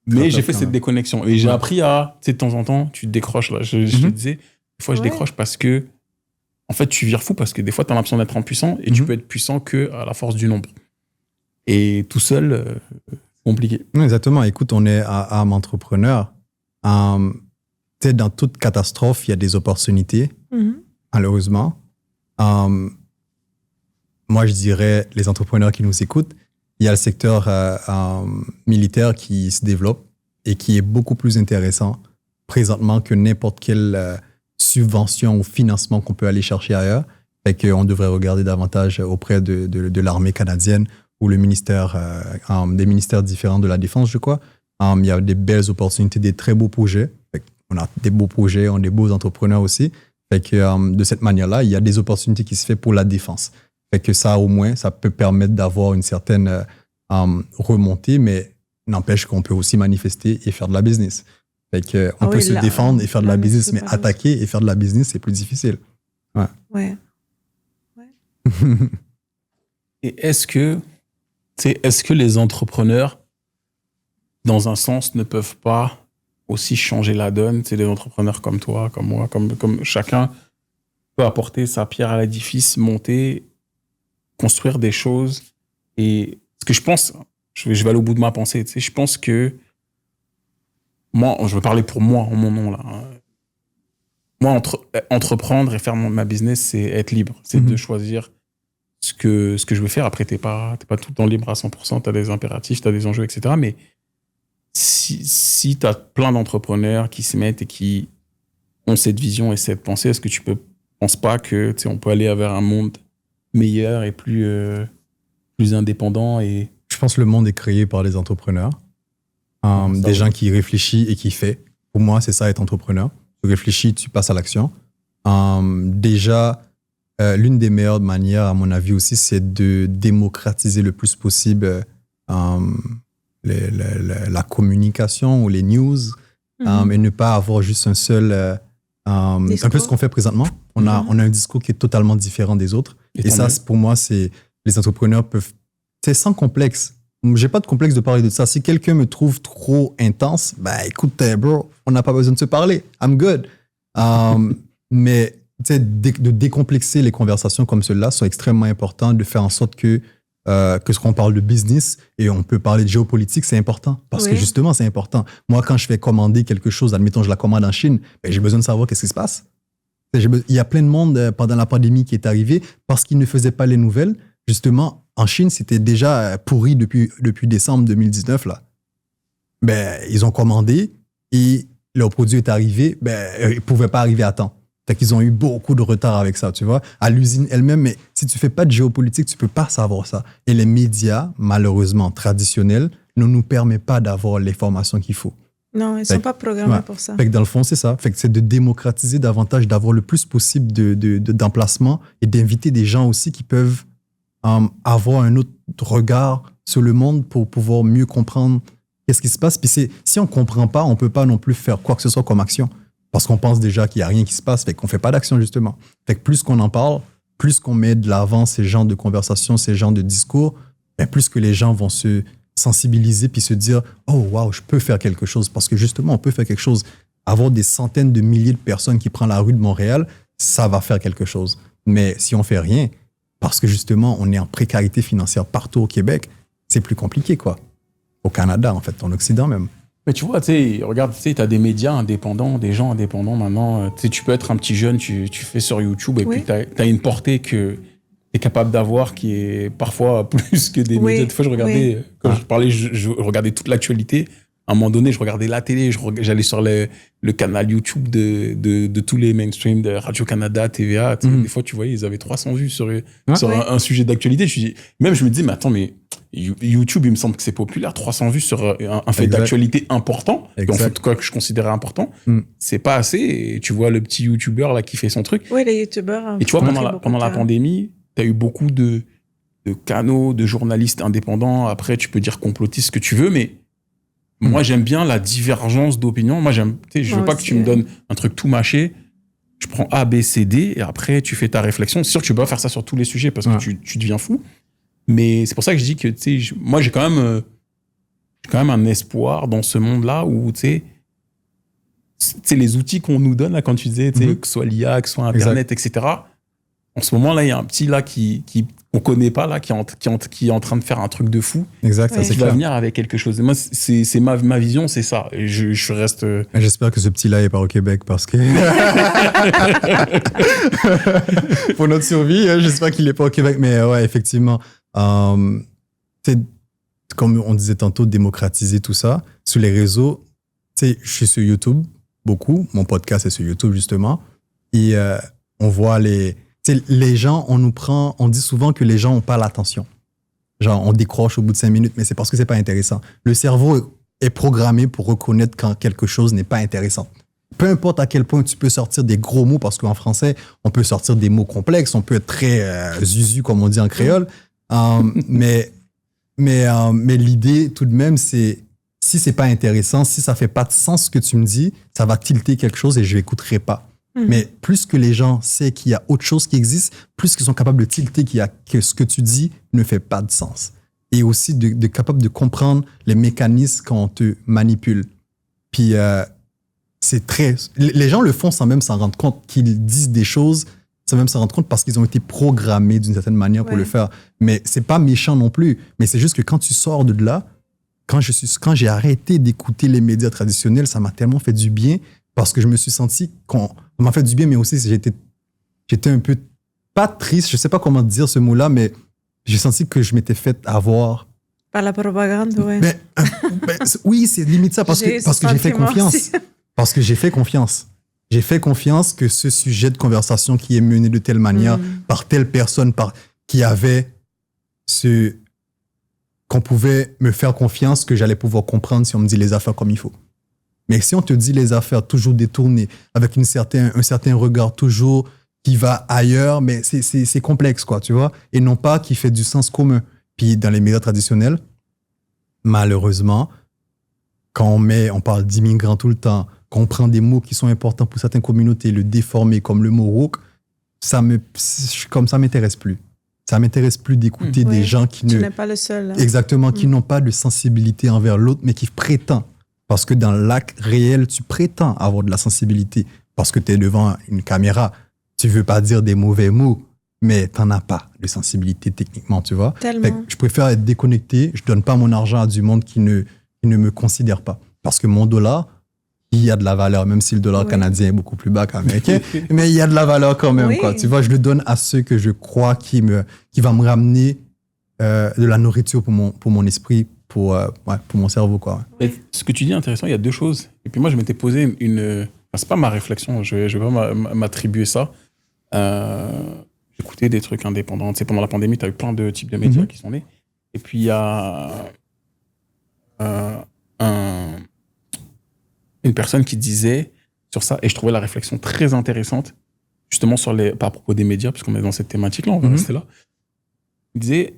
Mais j'ai fait cette déconnexion. Et j'ai appris à, tu sais, de temps en temps, tu te décroches, là. Je te disais, des fois, je décroche parce que, en fait, tu vires fou parce que des fois, tu as l'impression d'être impuissant et tu peux être puissant qu'à la force du nombre. Et tout seul, compliqué. Exactement. Écoute, on est à âme entrepreneur. Dans toute catastrophe, il y a des opportunités, malheureusement. Moi, je dirais, les entrepreneurs qui nous écoutent, il y a le secteur militaire qui se développe et qui est beaucoup plus intéressant présentement que n'importe quelle subvention ou financement qu'on peut aller chercher ailleurs. Fait qu'on devrait regarder davantage auprès de l'armée canadienne ou le ministère, des ministères différents de la Défense, je crois. Il y a des belles opportunités, des très beaux projets. On a des beaux projets, on a des beaux entrepreneurs aussi. Fait que de cette manière-là, il y a des opportunités qui se font pour la défense. Fait que ça, au moins, ça peut permettre d'avoir une certaine remontée, mais n'empêche qu'on peut aussi manifester et faire de la business. Fait que on peut se défendre et faire de la business, mais attaquer et faire de la business, c'est plus difficile. Ouais. Et est-ce que les entrepreneurs, dans un sens, ne peuvent pas aussi changer la donne? C'est des entrepreneurs comme toi, comme moi, comme chacun peut apporter sa pierre à l'édifice, monter, construire des choses. Et ce que je pense, je vais aller au bout de ma pensée. Je pense que moi, je veux parler pour moi, en mon nom là. Moi, entreprendre et faire ma business, c'est être libre. C'est de choisir ce que je veux faire. Après, t'es pas tout le temps libre à 100%. T'as des impératifs, t'as des enjeux, etc. Mais si t'as plein d'entrepreneurs qui se mettent et qui ont cette vision et cette pensée, est-ce que tu penses pas que, on peut aller vers un monde meilleur et plus indépendant et... Je pense que le monde est créé par les entrepreneurs. Des gens qui réfléchissent et qui font. Pour moi, c'est ça, être entrepreneur. Tu réfléchis, tu passes à l'action. Déjà, l'une des meilleures manières, à mon avis aussi, c'est de démocratiser le plus possible la communication ou les news et ne pas avoir juste un seul... un peu ce qu'on fait présentement. On a un discours qui est totalement différent des autres. Et ça, pour moi, c'est... Les entrepreneurs peuvent... C'est sans complexe. J'ai pas de complexe de parler de ça. Si quelqu'un me trouve trop intense, écoute, bro, on n'a pas besoin de se parler. I'm good. Mais de décomplexer les conversations comme celle-là sont extrêmement importantes, de faire en sorte que ce qu'on parle de business et on peut parler de géopolitique, c'est important. Parce que justement, c'est important. Moi, quand je fais commander quelque chose, admettons, je la commande en Chine, j'ai besoin de savoir qu'est-ce qui se passe. Il y a plein de monde pendant la pandémie qui est arrivé parce qu'ils ne faisaient pas les nouvelles. Justement, en Chine, c'était déjà pourri depuis décembre 2019. Là. Ils ont commandé et leur produit est arrivé. Ils ne pouvaient pas arriver à temps. Fait qu'ils ont eu beaucoup de retard avec ça, tu vois, à l'usine elle-même. Mais si tu ne fais pas de géopolitique, tu ne peux pas savoir ça. Et les médias, malheureusement, traditionnels, ne nous permettent pas d'avoir l'information qu'il faut. Non, ils ne sont pas programmés pour ça. Fait que dans le fond, c'est ça. Fait que c'est de démocratiser davantage, d'avoir le plus possible d'emplacements et d'inviter des gens aussi qui peuvent avoir un autre regard sur le monde pour pouvoir mieux comprendre qu'est-ce qui se passe. Puis si on ne comprend pas, on ne peut pas non plus faire quoi que ce soit comme action. Parce qu'on pense déjà qu'il n'y a rien qui se passe, fait qu'on ne fait pas d'action, justement. Fait que plus qu'on en parle, plus qu'on met de l'avant ces genres de conversations, ces genres de discours, plus que les gens vont se sensibiliser puis se dire « Oh, wow, je peux faire quelque chose. » Parce que justement, on peut faire quelque chose. Avoir des centaines de milliers de personnes qui prennent la rue de Montréal, ça va faire quelque chose. Mais si on ne fait rien, parce que justement, on est en précarité financière partout au Québec, c'est plus compliqué, quoi. Au Canada, en fait, en Occident même. Mais tu vois, regarde, tu as des médias indépendants, des gens indépendants maintenant. Tu peux être un petit jeune, tu fais sur YouTube et puis tu as une portée que tu es capable d'avoir qui est parfois plus que des médias. Des fois, je regardais, quand je parlais, je regardais toute l'actualité. À un moment donné, je regardais la télé, j'allais sur le canal YouTube de tous les mainstream de Radio-Canada, TVA. Des fois, tu voyais, ils avaient 300 vues sur un sujet d'actualité. Je me dis, mais attends, mais YouTube, il me semble que c'est populaire. 300 vues sur un fait d'actualité important, en fait, quoi que je considérais important. C'est pas assez. Et tu vois le petit YouTuber là qui fait son truc. Oui, les YouTubers. Et tu vois, pendant la pandémie, tu as eu beaucoup de canaux, de journalistes indépendants. Après, tu peux dire complotistes, ce que tu veux, mais moi, j'aime bien la divergence d'opinion. Moi, je veux pas que tu me donnes un truc tout mâché. Je prends A, B, C, D et après, tu fais ta réflexion. C'est sûr que tu peux pas faire ça sur tous les sujets parce que tu deviens fou. Mais c'est pour ça que je dis que, moi, j'ai quand même un espoir dans ce monde-là où, les outils qu'on nous donne, là, quand tu disais, que ce soit l'IA, que ce soit Internet, etc. En ce moment-là, il y a un petit là qu'on connaît pas là, qui est en train de faire un truc de fou. Exact, ça c'est clair. Va venir avec quelque chose. Et moi, c'est ma vision, c'est ça. Et je reste. J'espère que ce petit là est pas au Québec parce que pour notre survie, j'espère qu'il est pas au Québec. Mais ouais, effectivement, comme on disait tantôt, démocratiser tout ça sur les réseaux. Je suis sur YouTube beaucoup. Mon podcast est sur YouTube justement. Et on voit les gens, on dit souvent que les gens n'ont pas l'attention. Genre, on décroche au bout de 5 minutes, mais c'est parce que c'est pas intéressant. Le cerveau est programmé pour reconnaître quand quelque chose n'est pas intéressant. Peu importe à quel point tu peux sortir des gros mots, parce qu'en français, on peut sortir des mots complexes, on peut être très zuzu, comme on dit en créole. Mais l'idée, tout de même, c'est si c'est pas intéressant, si ça fait pas de sens ce que tu me dis, ça va tilter quelque chose et je n'écouterai pas. Mais plus que les gens savent qu'il y a autre chose qui existe, plus qu'ils sont capables de tilter que ce que tu dis ne fait pas de sens. Et aussi de capable de comprendre les mécanismes quand on te manipule. Puis c'est très... Les gens le font sans même s'en rendre compte qu'ils disent des choses, sans même s'en rendre compte parce qu'ils ont été programmés d'une certaine manière pour le faire. Mais c'est pas méchant non plus. Mais c'est juste que quand tu sors de là, quand j'ai arrêté d'écouter les médias traditionnels, ça m'a tellement fait du bien parce que je me suis senti qu'on m'a fait du bien, mais aussi j'étais un peu pas triste, je sais pas comment dire ce mot-là, mais j'ai senti que je m'étais fait avoir. Par la propagande, oui. Oui, c'est limite ça parce que j'ai fait confiance. Aussi. Parce que j'ai fait confiance. J'ai fait confiance que ce sujet de conversation qui est mené de telle manière par telle personne qui avait qu'on pouvait me faire confiance, que j'allais pouvoir comprendre si on me dit les affaires comme il faut. Mais si on te dit les affaires toujours détournées, avec un certain regard toujours qui va ailleurs, mais c'est complexe, quoi, tu vois, et non pas qui fait du sens commun. Puis dans les médias traditionnels, malheureusement, quand on parle d'immigrants tout le temps, qu'on prend des mots qui sont importants pour certaines communautés, le déformer comme le mot woke, ça m'intéresse plus. Ça m'intéresse plus d'écouter des gens qui tu n'es pas le seul. Hein. Exactement, qui n'ont pas de sensibilité envers l'autre, mais qui prétendent. Parce que dans l'acte réel, tu prétends avoir de la sensibilité. Parce que tu es devant une caméra. Tu veux pas dire des mauvais mots, mais tu n'en as pas de sensibilité techniquement, tu vois. Tellement. Fait que je préfère être déconnecté. Je donne pas mon argent à du monde qui ne me considère pas. Parce que mon dollar, il y a de la valeur, même si le dollar canadien est beaucoup plus bas qu'américain, mais il y a de la valeur quand même, quoi. Tu vois, je le donne à ceux que je crois qui va me ramener de la nourriture pour mon esprit, pour mon cerveau, quoi. Et ce que tu dis est intéressant, il y a deux choses. Et puis moi, je m'étais posé c'est pas ma réflexion, je vais pas m'attribuer ça. J'écoutais des trucs indépendants. Tu sais, pendant la pandémie, tu as eu plein de types de médias qui sont nés. Et puis, il y a une personne qui disait sur ça, et je trouvais la réflexion très intéressante, justement pas à propos des médias, puisqu'on est dans cette thématique-là, on va rester là. Il disait,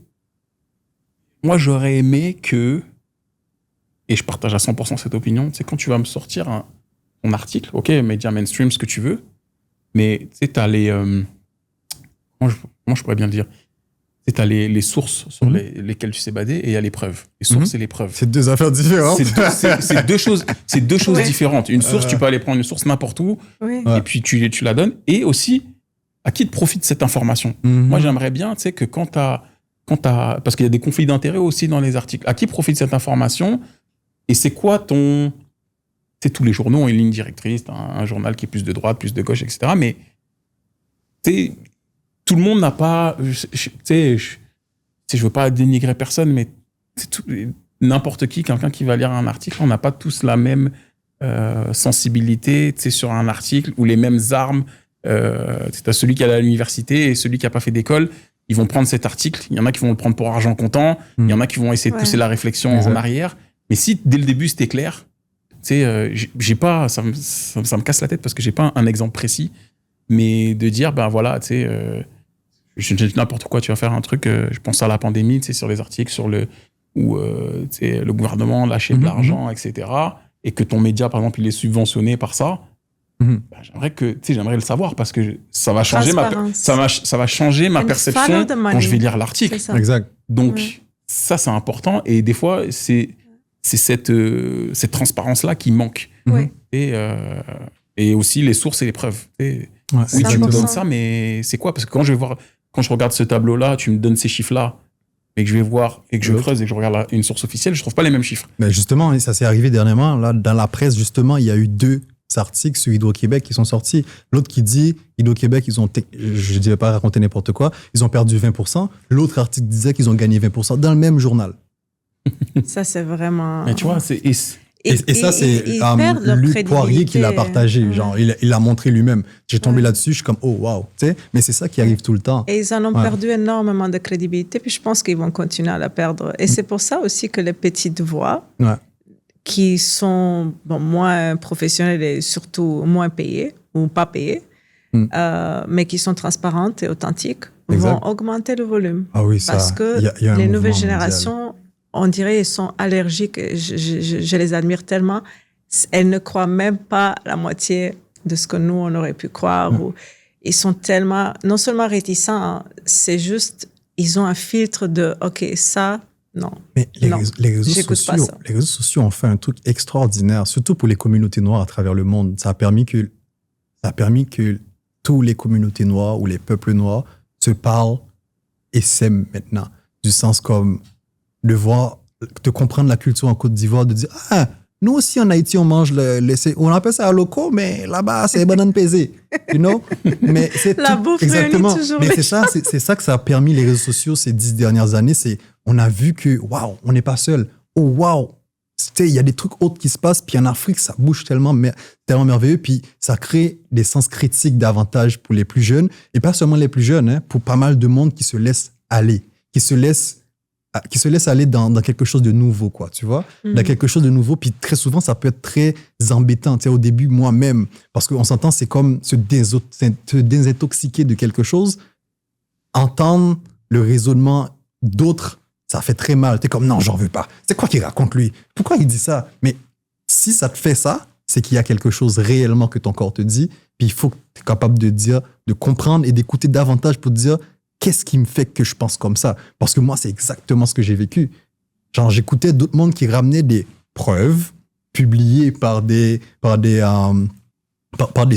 moi j'aurais aimé que, et je partage à 100% cette opinion, c'est quand tu vas me sortir ton article, ok, médias mainstream, ce que tu veux, mais tu sais, t'as les... comment je pourrais bien le dire ? Tu as les sources sur lesquelles tu sais bader et il y a les preuves. Les sources et les preuves. C'est deux affaires différentes. C'est deux choses différentes. Une source, tu peux aller prendre une source n'importe où et puis tu la donnes. Et aussi, à qui te profite cette information ? Moi, j'aimerais bien, tu sais, que quand t'as... Parce qu'il y a des conflits d'intérêts aussi dans les articles. À qui profite cette information ? Et c'est quoi ton... Tu sais, tous les journaux ont une ligne directrice. T'as un journal qui est plus de droite, plus de gauche, etc. Mais, tu sais... Tout le monde n'a pas... Tu sais, je veux pas dénigrer personne, mais n'importe qui, quelqu'un qui va lire un article, on n'a pas tous la même sensibilité, tu sais, sur un article, ou les mêmes armes. Tu as celui qui est à l'université et celui qui n'a pas fait d'école. Ils vont prendre cet article. Il y en a qui vont le prendre pour argent comptant. Il y en a qui vont essayer de pousser la réflexion en arrière. Mais si, dès le début, c'était clair, tu sais, j'ai pas... Ça me casse la tête parce que j'ai pas un exemple précis. Mais de dire, ben voilà, tu sais... n'importe quoi, tu vas faire un truc, je pense à la pandémie, tu sais, sur les articles, où tu sais, le gouvernement lâchait de l'argent, etc. Et que ton média, par exemple, il est subventionné par ça. J'aimerais le savoir parce que ça va changer ça va changer ma perception quand je vais lire l'article. Exact. Donc, ça, c'est important. Et des fois, c'est cette transparence-là qui manque. Et aussi les sources et les preuves. Oui, tu me donnes ça, mais c'est quoi ? Parce que quand je regarde ce tableau-là, tu me donnes ces chiffres-là, et que je vais voir, et que je creuse, et que je regarde une source officielle, je trouve pas les mêrs chiffres. Mais justement, ça s'est arrivé dernièrement. Là, dans la presse, justement, il y a eu 2 articles sur Hydro-Québec qui sont sortis. L'autre qui dit, Hydro-Québec, je ne vais pas raconter n'importe quoi, ils ont perdu 20%. L'autre article disait qu'ils ont gagné 20% dans le même journal. Ça, c'est vraiment... Mais tu vois, Et ça, c'est Luc Poirier qui l'a partagé. Genre, il l'a montré lui-même. J'ai tombé là-dessus, je suis comme, oh, wow. Mais c'est ça qui arrive tout le temps. Et ils en ont perdu énormément de crédibilité, puis je pense qu'ils vont continuer à la perdre. Et c'est pour ça aussi que les petites voix, qui sont moins professionnelles et surtout moins payées, ou pas payées, mais qui sont transparentes et authentiques, vont augmenter le volume. Ah oui, ça. Parce que les nouvelles générations... On dirait qu'ils sont allergiques. Je les admire tellement. Elles ne croient même pas la moitié de ce que nous, on aurait pu croire. Ou, ils sont tellement, non seulement réticents, hein, c'est juste, ils ont un filtre de, OK, ça, non. Mais les réseaux sociaux ont fait un truc extraordinaire, surtout pour les communautés noires à travers le monde. Ça a permis que toutes les communautés noires ou les peuples noirs se parlent et s'aiment maintenant. Du sens comme de comprendre la culture en Côte d'Ivoire, de dire, ah, nous aussi en Haïti, on mange on appelle ça un loco, mais là-bas, c'est banane pesée. You know? Mais c'est la bouffe exactement. Toujours. Mais c'est ça que ça a permis les réseaux sociaux ces 10 dernières années. On a vu que, waouh, on n'est pas seul. Oh, waouh. Il y a des trucs autres qui se passent. Puis en Afrique, ça bouge tellement merveilleux. Puis ça crée des sens critiques davantage pour les plus jeunes. Et pas seulement les plus jeunes, hein, pour pas mal de monde qui se laisse aller, qui se laisse aller dans quelque chose de nouveau, quoi, tu vois, dans quelque chose de nouveau. Puis très souvent, ça peut être très embêtant. Tu sais, au début, moi-même, parce qu'on s'entend, c'est comme se désintoxiquer de quelque chose. Entendre le raisonnement d'autres, ça fait très mal. T'es comme, non, j'en veux pas. C'est quoi qu'il raconte, lui? Pourquoi il dit ça? Mais si ça te fait ça, c'est qu'il y a quelque chose réellement que ton corps te dit. Puis il faut que tu es capable de dire, de comprendre et d'écouter davantage pour te dire, qu'est-ce qui me fait que je pense comme ça? Parce que moi, c'est exactement ce que j'ai vécu. Genre, j'écoutais d'autres mondes qui ramenaient des preuves publiées par des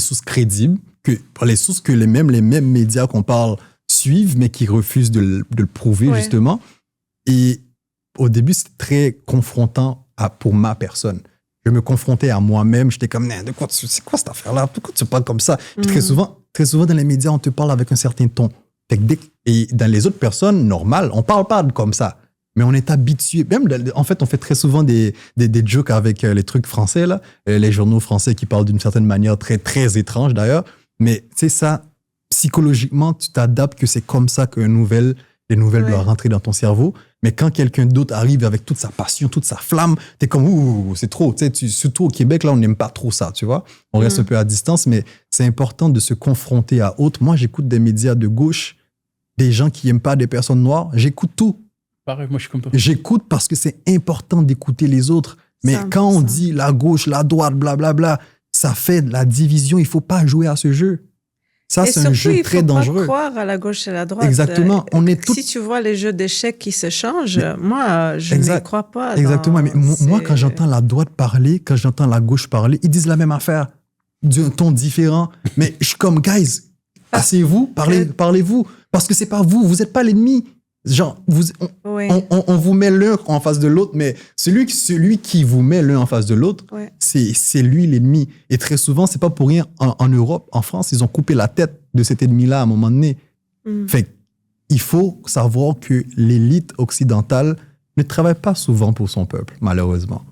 sources crédibles, par les sources que les mêmes médias qu'on parle suivent, mais qui refusent de le prouver, justement. Et au début, c'était très confrontant pour ma personne. Je me confrontais à moi-même. J'étais comme, c'est quoi cette affaire-là? Pourquoi tu parles comme ça? Puis très souvent, dans les médias, on te parle avec un certain ton. Et dans les autres personnes normales, on parle pas comme ça. Mais on est habitué. Même, en fait, on fait très souvent des jokes avec les trucs français, là, les journaux français qui parlent d'une certaine manière très, très étrange d'ailleurs. Mais tu sais, ça, psychologiquement, tu t'adaptes que c'est comme ça que les nouvelles doivent rentrer dans ton cerveau. Mais quand quelqu'un d'autre arrive avec toute sa passion, toute sa flamme, t'es comme, ouh, c'est trop. Tu sais, surtout au Québec, là, on n'aime pas trop ça, tu vois. On reste un peu à distance, mais c'est important de se confronter à autres. Moi, j'écoute des médias de gauche, des gens qui n'aiment pas des personnes noires. J'écoute tout. Pareil, moi, je suis comme toi. J'écoute parce que c'est important d'écouter les autres. Mais quand on dit la gauche, la droite, blablabla, ça fait de la division. Il ne faut pas jouer à ce jeu. Ça, c'est un jeu très dangereux. Il ne faut pas croire à la gauche et à la droite. Exactement. Si tu vois les jeux d'échecs qui se changent, moi, je n'y crois pas. Exactement. Mais moi, quand j'entends la droite parler, quand j'entends la gauche parler, ils disent la même affaire, d'un ton différent. Mais je suis comme, guys, asseyez-vous, parlez-vous. Parce que c'est pas vous n'êtes pas l'ennemi. Genre, on vous met l'un en face de l'autre, mais celui qui vous met l'un en face de l'autre, c'est lui l'ennemi. Et très souvent, c'est pas pour rien. En Europe, en France, ils ont coupé la tête de cet ennemi-là à un moment donné. Fait il faut savoir que l'élite occidentale ne travaille pas souvent pour son peuple, malheureusement.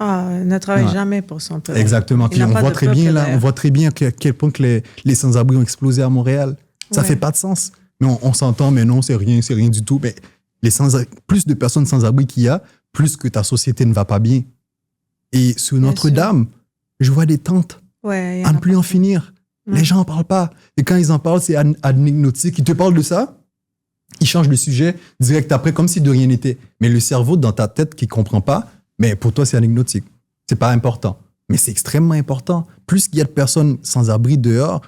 Ne travaille jamais pour son peuple. Exactement. Puis on voit très bien là, on voit très bien à quel point que les sans-abri ont explosé à Montréal. Ça fait pas de sens. Mais on s'entend, mais non, c'est rien du tout. Mais plus de personnes sans-abri qu'il y a, plus que ta société ne va pas bien. Et sur Notre-Dame, je vois des tentes à ne plus en finir. Les gens n'en parlent pas. Et quand ils en parlent, c'est anecdotique. Ils te parlent de ça, ils changent de sujet direct après, comme si de rien n'était. Mais le cerveau dans ta tête qui ne comprend pas, mais pour toi, c'est anecdotique. C'est pas important. Mais c'est extrêmement important. Plus qu'il y a de personnes sans-abri dehors,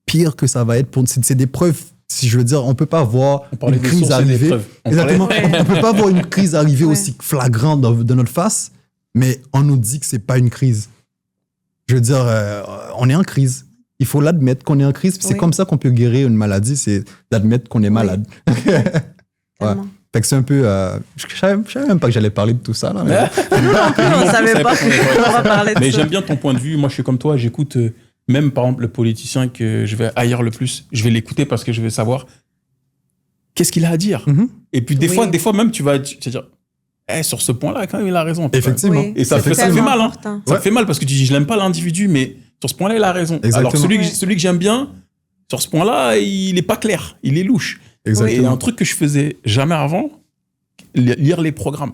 pire que ça va être. C'est des preuves. Si je veux dire, on peut pas voir une crise arriver. Exactement. On peut pas voir une crise arriver aussi flagrante de notre face, mais on nous dit que c'est pas une crise. Je veux dire, on est en crise. Il faut l'admettre qu'on est en crise. C'est comme ça qu'on peut guérir une maladie, c'est d'admettre qu'on est malade. Fait que c'est un peu... je savais même pas que j'allais parler de tout ça. Là, mais on savait pas qu'on va parler de ça. Mais j'aime bien ton point de vue. Moi, je suis comme toi. J'écoute... Même, par exemple, le politicien que je vais haïr le plus, je vais l'écouter parce que je veux savoir qu'est-ce qu'il a à dire. Et puis, des fois, même, tu vas dire, sur ce point-là, quand même, il a raison. Effectivement. Et ça fait mal. Hein. Ça fait mal parce que tu dis, je l'aime pas l'individu, mais sur ce point-là, il a raison. Exactement. Alors, celui que j'aime bien, sur ce point-là, il est pas clair. Il est louche. Exactement. Et un truc que je faisais jamais avant, lire les programmes.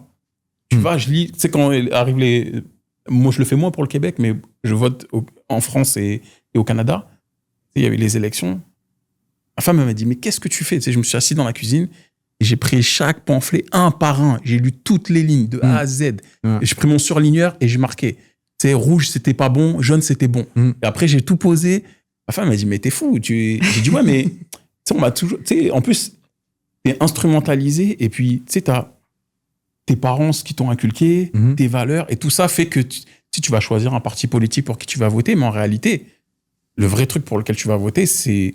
Tu vois, je lis, tu sais, quand arrivent les... Moi, je le fais moins pour le Québec, mais je vote en France et au Canada. Il y avait les élections. Ma femme m'a dit, mais qu'est-ce que tu fais? Tu sais, je me suis assis dans la cuisine et j'ai pris chaque pamphlet un par un. J'ai lu toutes les lignes de A à Z. J'ai pris mon surligneur et j'ai marqué Tu sais, rouge, c'était pas bon, jaune, c'était bon. Et après, j'ai tout posé. Ma femme m'a dit, mais t'es fou. J'ai dit, ouais, mais tu sais, on m'a toujours. Tu sais, en plus, t'es instrumentalisé et puis, tu sais, t'as tes parents, ce qui t'ont inculqué, tes valeurs, et tout ça fait que tu vas choisir un parti politique pour qui tu vas voter, mais en réalité, le vrai truc pour lequel tu vas voter, c'est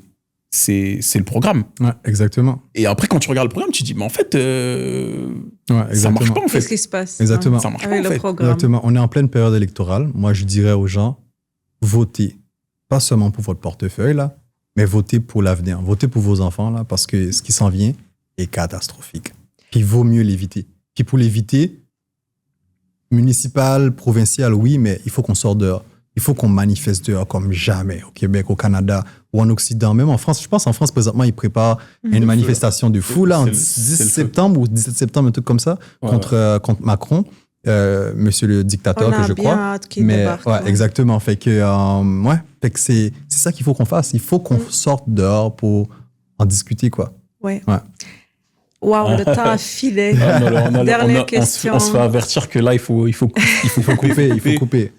le programme. Ouais, exactement. Et après, quand tu regardes le programme, tu te dis, mais en fait, ouais, ça marche pas, en fait. Qu'est-ce qui se passe? Exactement. Ça marche Avec pas, en le fait. programme. Exactement. On est en pleine période électorale. Moi, je dirais aux gens, votez. Pas seulement pour votre portefeuille, là, mais votez pour l'avenir. Votez pour vos enfants, là, parce que ce qui s'en vient est catastrophique. Puis il vaut mieux l'éviter. Puis pour l'éviter, municipal, provincial, oui, mais il faut qu'on sorte dehors. Il faut qu'on manifeste dehors comme jamais au Québec, au Canada ou en Occident. Même en France, je pense en France, présentement, ils préparent une manifestation de fou, là, en 10 septembre ou 17 septembre, un truc comme ça, contre Macron, monsieur le dictateur, je crois. Hâte qu'il Mais débarque, ouais, exactement. Fait que, fait que c'est ça qu'il faut qu'on fasse. Il faut qu'on sorte dehors pour en discuter, quoi. Ouais. Ouais. Waouh, le temps a filé. Dernière question. On se fait avertir que là, il faut couper. Il faut couper.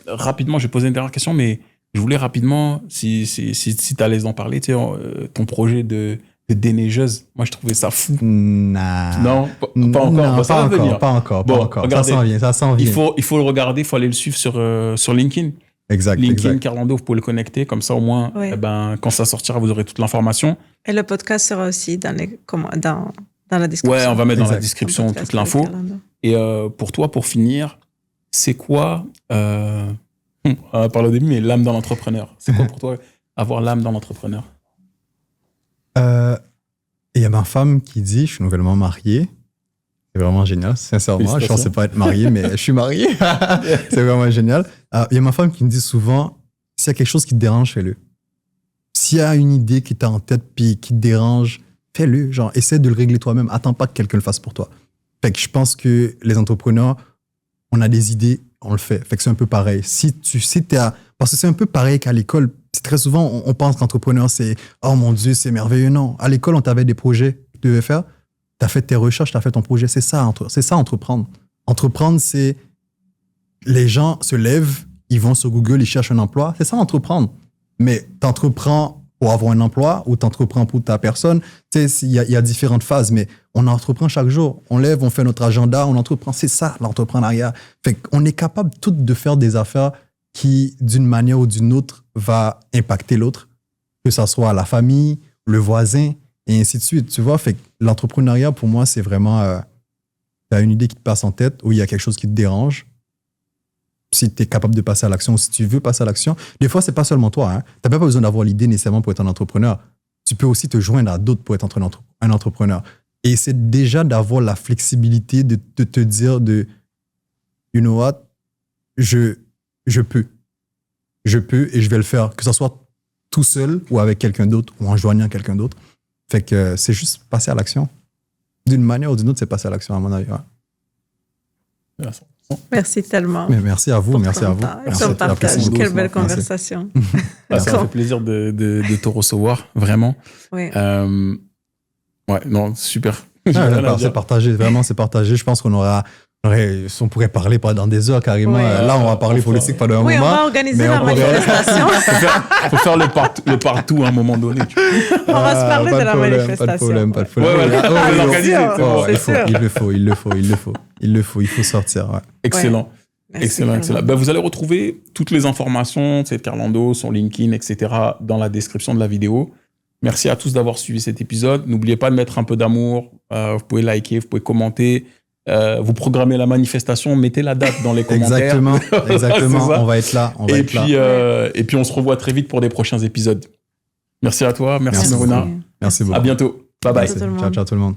Rapidement, je vais poser une dernière question, mais je voulais rapidement, si tu es à l'aise d'en parler, tu sais, ton projet de déneigeuse, moi, je trouvais ça fou. Nah. Non, pas encore. Non, Ça va venir. Pas encore. Regardez, ça s'en vient. Il faut le regarder, il faut aller le suivre sur LinkedIn. Exact. LinkedIn, Carlando, vous pouvez le connecter. Comme ça, au moins, quand ça sortira, vous aurez toute l'information. Et le podcast sera aussi dans la description. Ouais, on va mettre dans la description toute l'info. Et pour toi, pour finir, c'est quoi, on a parlé au début, mais l'âme dans l'entrepreneur? C'est quoi pour toi avoir l'âme dans l'entrepreneur? Il y a ma femme qui dit, je suis nouvellement marié. C'est vraiment génial, sincèrement. Je pensais pas être marié, mais je suis marié. C'est vraiment génial. Il y a ma femme qui me dit souvent, s'il y a quelque chose qui te dérange, fais-le. S'il y a une idée qui t'a en tête puis qui te dérange, fais-le. Genre, essaie de le régler toi-même. Attends pas que quelqu'un le fasse pour toi. Fait que je pense que les entrepreneurs, on a des idées, on le fait. Fait que c'est un peu pareil. Parce que c'est un peu pareil qu'à l'école. Très souvent, on pense qu'entrepreneur, c'est « Oh mon Dieu, c'est merveilleux ». Non, à l'école, on t'avait des projets que tu devais faire. Tu as fait tes recherches, tu as fait ton projet. C'est ça, entreprendre. Entreprendre, c'est les gens se lèvent, ils vont sur Google, ils cherchent un emploi. C'est ça, entreprendre. Mais tu entreprends pour avoir un emploi ou tu entreprends pour ta personne. Tu sais, il y a différentes phases, mais on entreprend chaque jour. On lève, on fait notre agenda, on entreprend. C'est ça, l'entrepreneuriat. Fait qu'on est capable tous de faire des affaires qui, d'une manière ou d'une autre, va impacter l'autre, que ce soit la famille, le voisin, et ainsi de suite. Tu vois, fait que l'entrepreneuriat, pour moi, c'est vraiment... tu as une idée qui te passe en tête ou il y a quelque chose qui te dérange. Si tu es capable de passer à l'action ou si tu veux passer à l'action, des fois, c'est pas seulement toi. Hein. Tu n'as pas besoin d'avoir l'idée nécessairement pour être un entrepreneur. Tu peux aussi te joindre à d'autres pour être un entrepreneur. Et c'est déjà d'avoir la flexibilité de te dire you know what, je peux et je vais le faire, que ce soit tout seul ou avec quelqu'un d'autre ou en joignant quelqu'un d'autre. Fait que c'est juste passer à l'action. D'une manière ou d'une autre, c'est passer à l'action, à mon avis. Ouais. Merci tellement. Mais merci à vous. Merci à vous. Merci ton partage. Quelle belle conversation. Ça me fait plaisir de te recevoir, vraiment. Oui. Ouais, non, super. C'est partagé, vraiment, c'est partagé. Je pense on pourrait parler pendant des heures carrément. Oui. Là, on va parler politique pendant un moment. Oui, on va organiser la manifestation. Faut faire le partout à un moment donné. On va se parler de la manifestation. Pas de problème. Il faut sortir. Ouais. Excellent. Excellent. Ben, vous allez retrouver toutes les informations, c'est Carlando, son LinkedIn, etc. dans la description de la vidéo. Merci à tous d'avoir suivi cet épisode. N'oubliez pas de mettre un peu d'amour. Vous pouvez liker, vous pouvez commenter. Vous programmez la manifestation, mettez la date dans les commentaires. Exactement. On va être là. Et puis on se revoit très vite pour des prochains épisodes. Merci à toi, merci Merouna. Merci beaucoup. À bientôt. Bye bye. Ciao tout le monde.